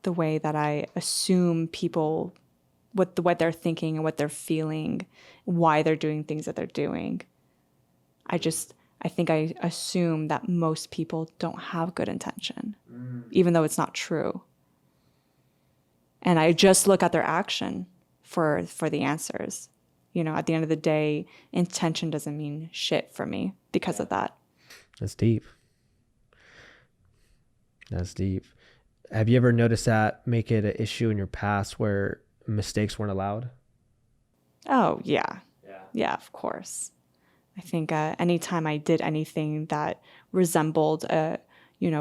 the way that I assume people, what they're thinking and what they're feeling, why they're doing things that they're doing. I think I assume that most people don't have good intention, even though it's not true. And I just look at their action for the answers. You know, at the end of the day, intention doesn't mean shit for me because of that. That's deep. That's deep. Have you ever noticed that make it an issue in your past where mistakes weren't allowed? Oh, yeah. Yeah, of course. I think anytime I did anything that resembled a,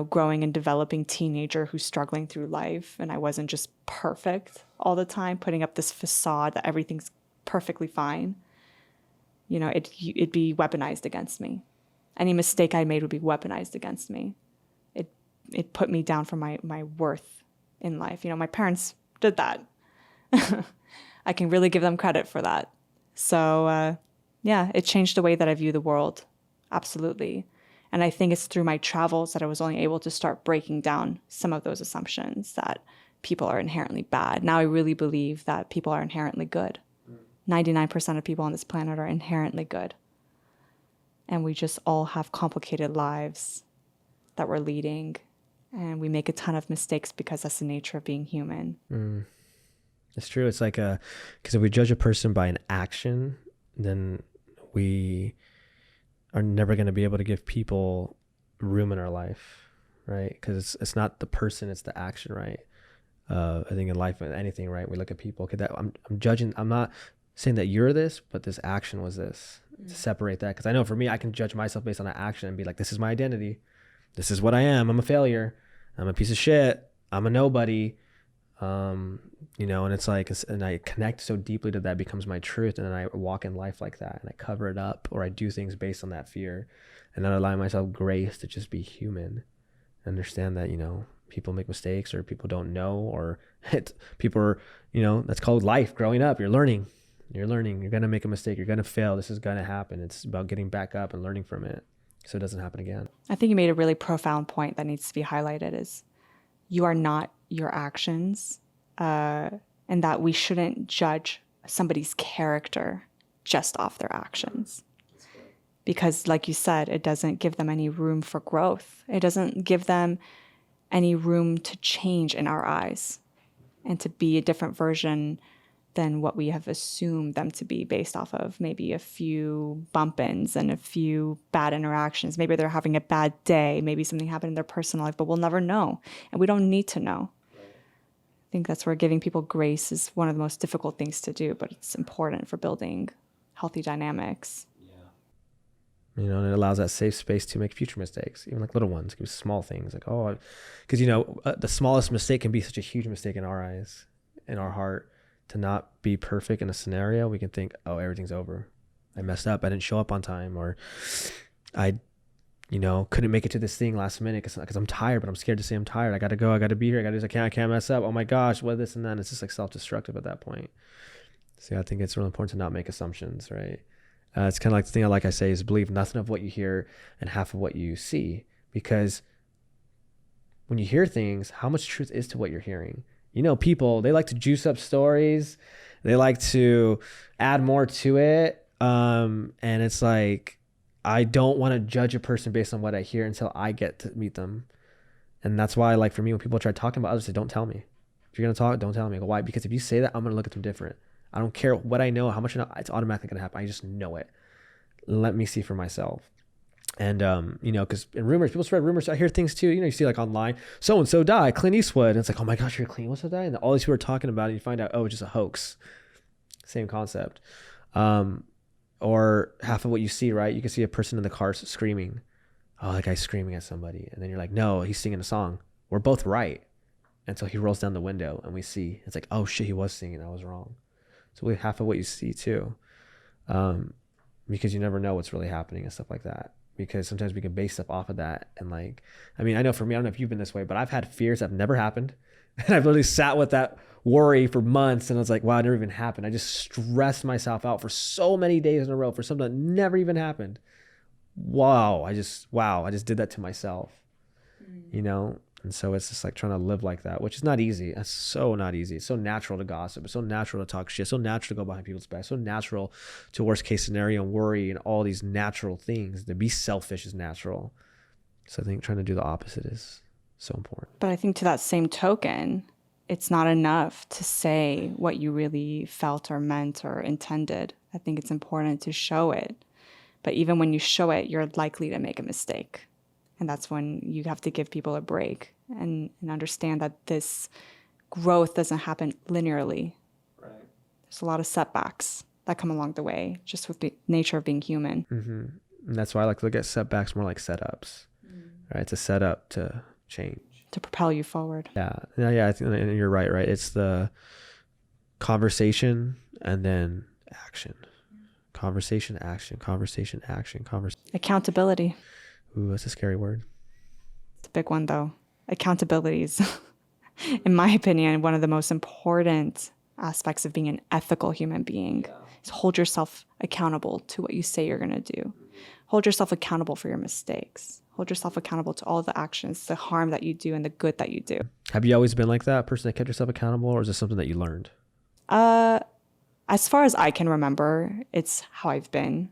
growing and developing teenager who's struggling through life, and I wasn't just perfect all the time, putting up this facade that everything's perfectly fine, it'd be weaponized against me. Any mistake I made would be weaponized against me. It put me down for my worth in life. My parents did that. I can really give them credit for that. So, yeah, it changed the way that I view the world. Absolutely. And I think it's through my travels that I was only able to start breaking down some of those assumptions that people are inherently bad. Now I really believe that people are inherently good. 99% of people on this planet are inherently good. And we just all have complicated lives that we're leading. And we make a ton of mistakes because that's the nature of being human. It's true. It's like because if we judge a person by an action, then we are never going to be able to give people room in our life, right? Because it's not the person, it's the action, right? I think in life, anything, right? We look at people. Okay, that I'm judging. I'm not saying that you're this, but this action was this. To separate that, because I know for me, I can judge myself based on an action and be like, this is my identity. This is what I am. I'm a failure. I'm a piece of shit. I'm a nobody. And it's like, and I connect so deeply to that, it becomes my truth. And then I walk in life like that, and I cover it up, or I do things based on that fear, and not allow myself grace to just be human. Understand that, people make mistakes, or people don't know, or people are, that's called life. Growing up, you're learning. You're going to make a mistake. You're going to fail. This is going to happen. It's about getting back up and learning from it so it doesn't happen again. I think you made a really profound point that needs to be highlighted is you are not your actions, and that we shouldn't judge somebody's character just off their actions. Because like you said, it doesn't give them any room for growth. It doesn't give them any room to change in our eyes and to be a different version than what we have assumed them to be based off of maybe a few bump-ins and a few bad interactions. Maybe they're having a bad day. Maybe something happened in their personal life, but we'll never know. And we don't need to know. I think that's where giving people grace is one of the most difficult things to do, but it's important for building healthy dynamics. And it allows that safe space to make future mistakes, even like little ones, small things like, because, the smallest mistake can be such a huge mistake in our eyes, in our heart. To not be perfect in a scenario, we can think, everything's over. I messed up. I didn't show up on time, or I, couldn't make it to this thing last minute because I'm tired, but I'm scared to say I'm tired. I got to go. I got to be here. I got to do this. I can't mess up. Oh my gosh, what this and that. And it's just like self-destructive at that point. So I think it's really important to not make assumptions, right? It's kind of like the thing I say is believe nothing of what you hear and half of what you see, because when you hear things, how much truth is to what you're hearing? People, they like to juice up stories. They like to add more to it. And it's like, I don't want to judge a person based on what I hear until I get to meet them. And that's why, like, for me, when people try talking about others, they don't tell me. If you're going to talk, don't tell me. I go, why? Because if you say that, I'm going to look at them different. I don't care what I know, how much I know. It's automatically going to happen. I just know it. Let me see for myself. And, because in rumors, people spread rumors. I hear things too. You see like online, so-and-so died, Clint Eastwood. And it's like, oh my gosh, you're Clint Eastwood died? And all these people are talking about it. And you find out, oh, it's just a hoax. Same concept. Or half of what you see, right? You can see a person in the car screaming. Oh, that guy's screaming at somebody. And then you're like, no, he's singing a song. We're both right. Until he rolls down the window and we see, it's like, oh shit, he was singing. I was wrong. So half of what you see too. Because you never know what's really happening and stuff like that. Because sometimes we can base stuff off of that. And like, I mean, I know for me, I don't know if you've been this way, but I've had fears that have never happened. And I've literally sat with that worry for months. And I was like, wow, it never even happened. I just stressed myself out for so many days in a row for something that never even happened. Wow. I just did that to myself, And so it's just like trying to live like that, which is not easy. It's so not easy. It's so natural to gossip. It's so natural to talk shit. It's so natural to go behind people's back. So natural to worst case scenario and worry and all these natural things. To be selfish is natural. So I think trying to do the opposite is so important. But I think to that same token, it's not enough to say what you really felt or meant or intended. I think it's important to show it. But even when you show it, you're likely to make a mistake. And that's when you have to give people a break and understand that this growth doesn't happen linearly. Right. There's a lot of setbacks that come along the way, just with the nature of being human. Mm-hmm. And that's why I like to look at setbacks more like setups. Right? It's a setup to change. To propel you forward. Yeah. I think and you're right. It's the conversation and then action. Conversation, action, conversation, action, conversation. Accountability. Ooh, that's a scary word. It's a big one, though. Accountability is, in my opinion, one of the most important aspects of being an ethical human being. Is hold yourself accountable to what you say you're going to do. Hold yourself accountable for your mistakes. Hold yourself accountable to all the actions, the harm that you do and the good that you do. Have you always been like that, a person that kept yourself accountable, or is this something that you learned? As far as I can remember, it's how I've been.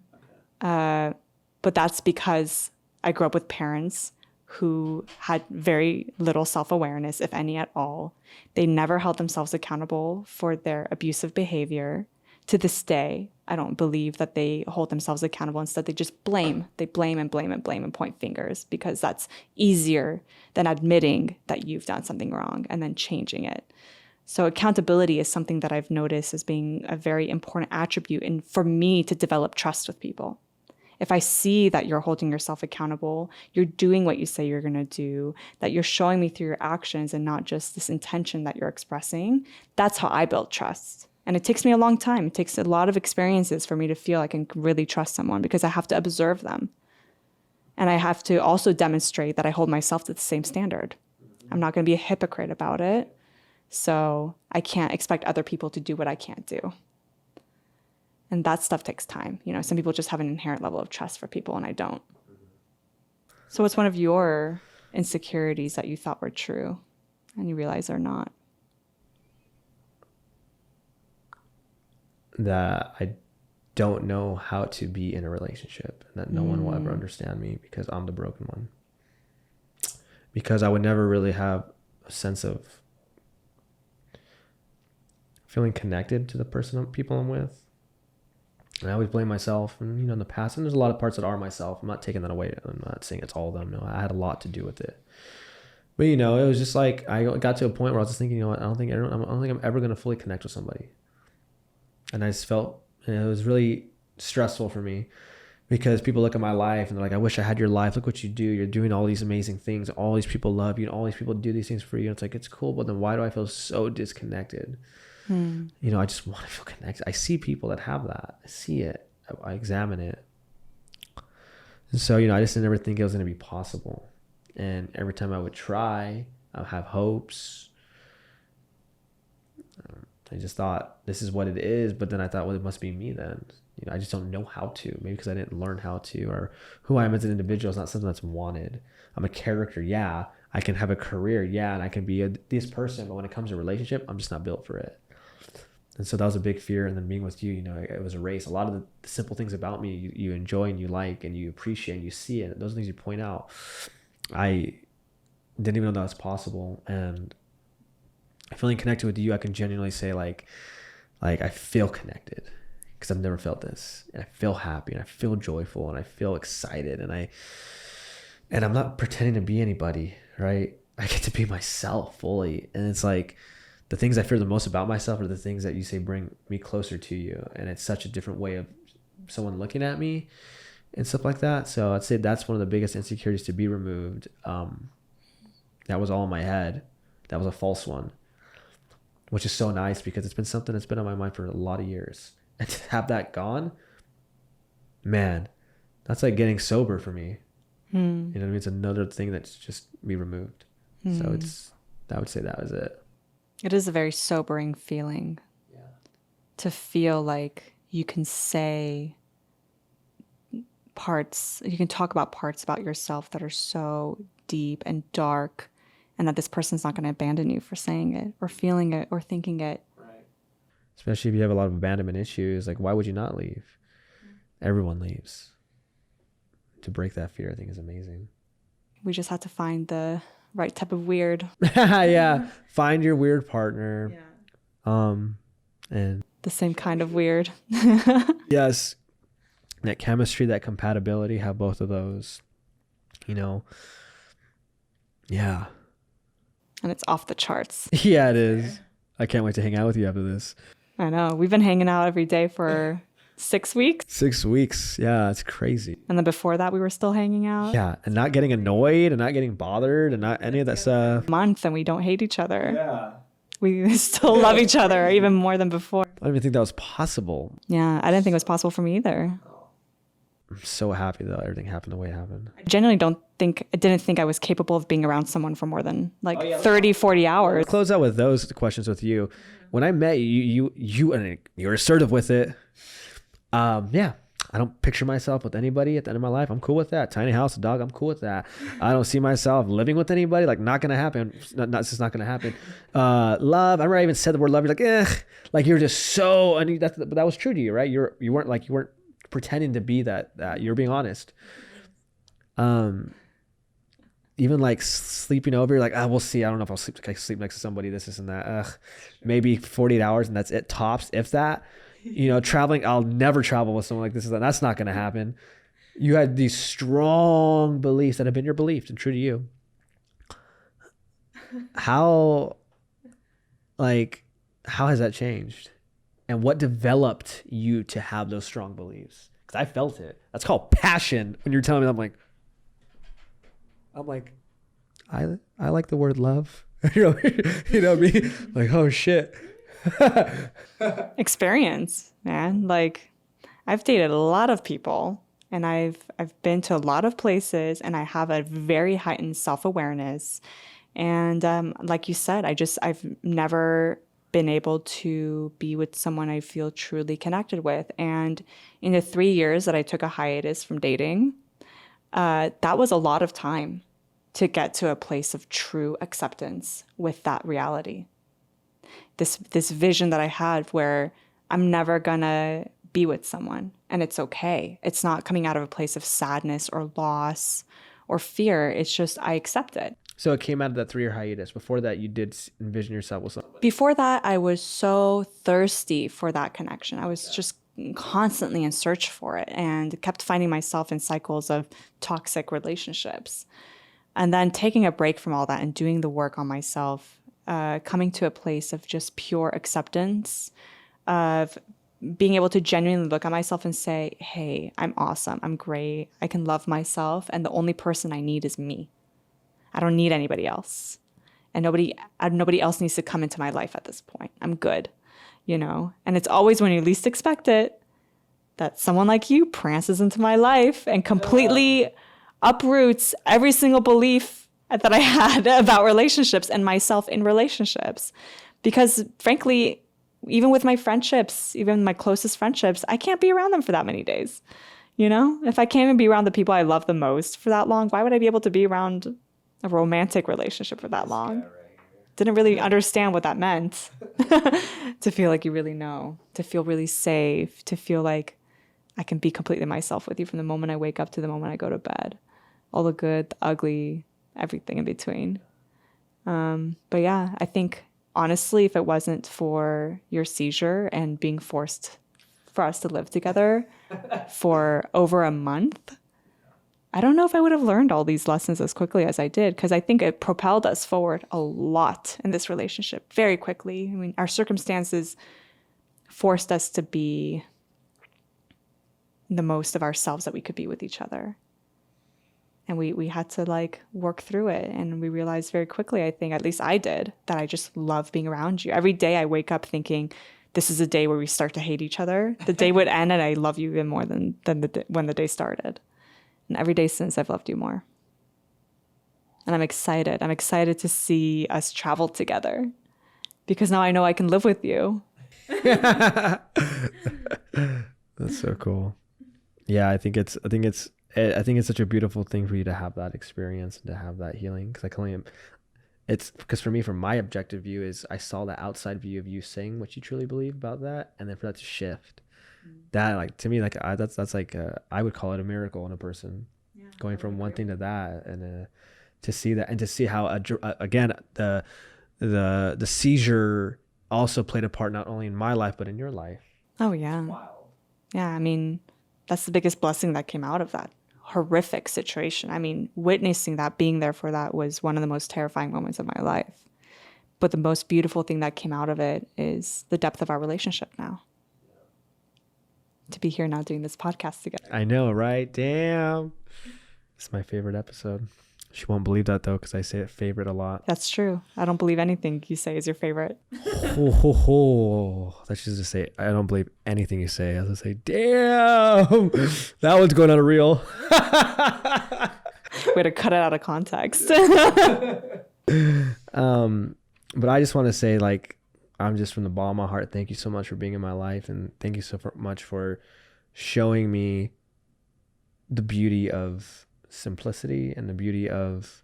But that's because I grew up with parents who had very little self-awareness, if any at all. They never held themselves accountable for their abusive behavior. To this day, I don't believe that they hold themselves accountable. Instead, they just blame. They blame and blame and blame and point fingers because that's easier than admitting that you've done something wrong and then changing it. So accountability is something that I've noticed as being a very important attribute and for me to develop trust with people. If I see that you're holding yourself accountable, you're doing what you say you're going to do, that you're showing me through your actions and not just this intention that you're expressing, that's how I build trust. And it takes me a long time. It takes a lot of experiences for me to feel I can really trust someone because I have to observe them. And I have to also demonstrate that I hold myself to the same standard. I'm not going to be a hypocrite about it. So I can't expect other people to do what I can't do. And that stuff takes time. Some people just have an inherent level of trust for people and I don't. So what's one of your insecurities that you thought were true and you realize are not? That I don't know how to be in a relationship and that no one will ever understand me because I'm the broken one. Because I would never really have a sense of feeling connected to the people I'm with. And I always blame myself and, in the past, and there's a lot of parts that are myself. I'm not taking that away. I'm not saying it's all of them. No, I had a lot to do with it. But, it was just like, I got to a point where I was just thinking, I don't think I'm ever going to fully connect with somebody. And I just felt, it was really stressful for me because people look at my life and they're like, I wish I had your life. Look what you do. You're doing all these amazing things. All these people love you. And all these people do these things for you. And it's like, it's cool. But then why do I feel so disconnected? I just want to feel connected. I see people that have that. I see it. I examine it. And so, I just never think it was going to be possible. And every time I would try, I would have hopes. I just thought this is what it is. But then I thought, well, it must be me then. I just don't know how to. Maybe because I didn't learn how to, or who I am as an individual is not something that's wanted. I'm a character. Yeah. I can have a career. Yeah. And I can be this person. But when it comes to a relationship, I'm just not built for it. And so that was a big fear. And then being with you, it was a race. A lot of the simple things about me, you enjoy and you like and you appreciate and you see it. Those are things you point out. I didn't even know that was possible. And feeling connected with you, I can genuinely say like I feel connected because I've never felt this, and I feel happy and I feel joyful and I feel excited, and I'm not pretending to be anybody, right? I get to be myself fully. And it's like the things I fear the most about myself are the things that you say bring me closer to you. And it's such a different way of someone looking at me and stuff like that. So I'd say that's one of the biggest insecurities to be removed. That was all in my head. That was a false one, which is so nice because it's been something that's been on my mind for a lot of years. And to have that gone, man, that's like getting sober for me. You know what I mean? It's another thing that's just be removed. So I would say that was it. It is a very sobering feeling. Yeah. To feel like you can say parts, you can talk about parts about yourself that are so deep and dark, and that this person's not going to abandon you for saying it or feeling it or thinking it. Right. Especially if you have a lot of abandonment issues. Like, why would you not leave? Everyone leaves. To break that fear, I think, is amazing. We just have to find the right type of weird. Yeah. Find your weird partner. And The same kind of weird. yes, that chemistry, that compatibility, have both of those, you know. Yeah. And it's off the charts. Yeah, it is. I can't wait to hang out with you after this. I know. We've been hanging out every day for 6 weeks. 6 weeks. Yeah, it's crazy. And then before that, we were still hanging out. Yeah, and not getting annoyed and not getting bothered and not any of that stuff. Month, and we don't hate each other. Yeah. We still love each other even more than before. I don't even think that was possible. Yeah, I didn't think it was possible for me either. I'm so happy that everything happened the way it happened. I genuinely didn't think I was capable of being around someone for more than 30, 40 hours. Close out with those questions with you. When I met you, and you're assertive with it. Yeah, I don't picture myself with anybody at the end of my life. I'm cool with that. Tiny house, a dog, I'm cool with that. I don't see myself living with anybody. Like, not gonna happen. It's just not gonna happen. Love. I remember I even said the word love. You're like, like you're just so. And but that was true to you, right? You weren't pretending to be that. You're being honest. Even like sleeping over, you're like, we'll see. I don't know if I'll sleep next to somebody. This and that. Maybe 48 hours and that's it, tops, if that. You know, traveling, I'll never travel with someone like this. That's not going to happen. You had these strong beliefs that have been your beliefs and true to you. How has that changed? And what developed you to have those strong beliefs? Because I felt it. That's called passion. When you're telling me, I'm like, I like the word love. you know me? Like, oh shit. Experience, man. Like, I've dated a lot of people, and I've been to a lot of places, and I have a very heightened self-awareness. And like you said, I've never been able to be with someone I feel truly connected with. And in the 3 years that I took a hiatus from dating, that was a lot of time to get to a place of true acceptance with that reality. This vision that I had where I'm never gonna be with someone, and it's okay. It's not coming out of a place of sadness or loss or fear. It's just I accept it. So it came out of that 3-year hiatus. Before that, you did envision yourself with somebody. Before that, I was so thirsty for that connection. I was just constantly in search for it and kept finding myself in cycles of toxic relationships. And then taking a break from all that and doing the work on myself, coming to a place of just pure acceptance, of being able to genuinely look at myself and say, hey, I'm awesome, I'm great, I can love myself, and the only person I need is me. I don't need anybody else. And nobody else needs to come into my life at this point. I'm good, you know? And it's always when you least expect it that someone like you prances into my life and completely uproots every single belief that I had about relationships and myself in relationships. Because frankly, even with my friendships, even my closest friendships, I can't be around them for that many days. You know, if I can't even be around the people I love the most for that long, why would I be able to be around a romantic relationship for that long? Didn't really understand what that meant. To feel like you really know, to feel really safe, to feel like I can be completely myself with you from the moment I wake up to the moment I go to bed. All the good, the ugly, everything in between. But yeah, I think honestly, if it wasn't for your seizure and being forced for us to live together for over a month, I don't know if I would have learned all these lessons as quickly as I did, because I think it propelled us forward a lot in this relationship very quickly. I mean, our circumstances forced us to be the most of ourselves that we could be with each other. And we had to like work through it. And we realized very quickly, I think, at least I did, that I just love being around you. Every day I wake up thinking, this is a day where we start to hate each other. The day would end and I love you even more than when the day started. And every day since, I've loved you more. And I'm excited. I'm excited to see us travel together, because now I know I can live with you. That's so cool. Yeah, I think it's such a beautiful thing for you to have that experience and to have that healing. Because it's because for me, from my objective view, is I saw the outside view of you saying what you truly believe about that, and then for that to shift, that like to me, like that's like I would call it a miracle in a person, going from one thing to that, and to see that, and to see how again the seizure also played a part not only in my life but in your life. Oh yeah. Wow. Yeah, I mean, that's the biggest blessing that came out of that horrific situation. I mean, witnessing that, being there for that, was one of the most terrifying moments of my life. But the most beautiful thing that came out of it is the depth of our relationship now. To be here now doing this podcast together. I know, right? Damn. It's my favorite episode. She won't believe that though, because I say it favorite a lot. That's true. I don't believe anything you say is your favorite. Ho, ho, ho. That's just to say, I don't believe anything you say. I was to say, damn, that one's going on a reel. Way to cut it out of context. But I just want to say, like, I'm just from the bottom of my heart, thank you so much for being in my life, and thank you so much for showing me the beauty of simplicity and the beauty of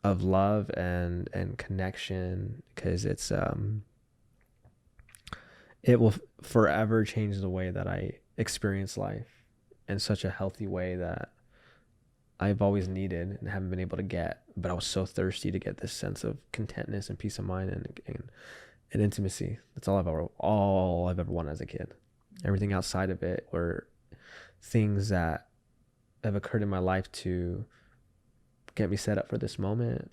love and connection, because it's it will forever change the way that I experience life in such a healthy way that I've always needed and haven't been able to get, but I was so thirsty to get this sense of contentness and peace of mind and intimacy. That's all I've ever wanted as a kid. Everything outside of it were things that have occurred in my life to get me set up for this moment,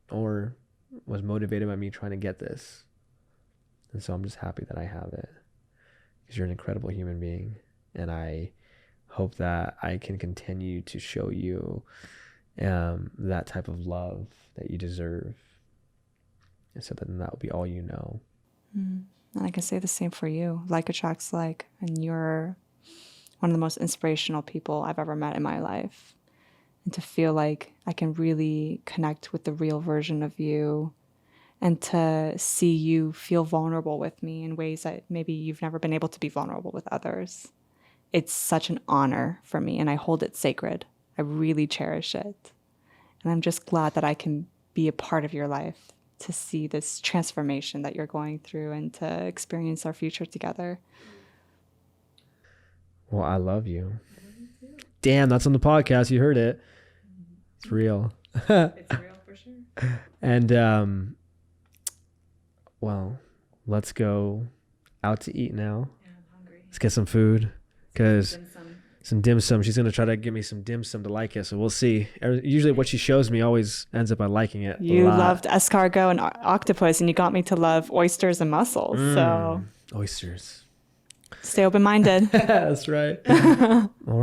or was motivated by me trying to get this. And so I'm just happy that I have it, because you're an incredible human being, and I hope that I can continue to show you that type of love that you deserve, and so then that will be all you know. And I can say the same for you. Like attracts like, and you're one of the most inspirational people I've ever met in my life. And to feel like I can really connect with the real version of you, and to see you feel vulnerable with me in ways that maybe you've never been able to be vulnerable with others. It's such an honor for me, and I hold it sacred. I really cherish it. And I'm just glad that I can be a part of your life, to see this transformation that you're going through and to experience our future together. Well, I love you. Damn, that's on the podcast. You heard it. It's real. It's real for sure. And, well, let's go out to eat now. Yeah, I'm hungry. Let's get some food, because some dim sum. She's going to try to give me some dim sum to like it. So we'll see. Usually what she shows me always ends up by liking it. You loved escargot and octopus, and you got me to love oysters and mussels. So Oysters. stay open-minded. That's right. All right.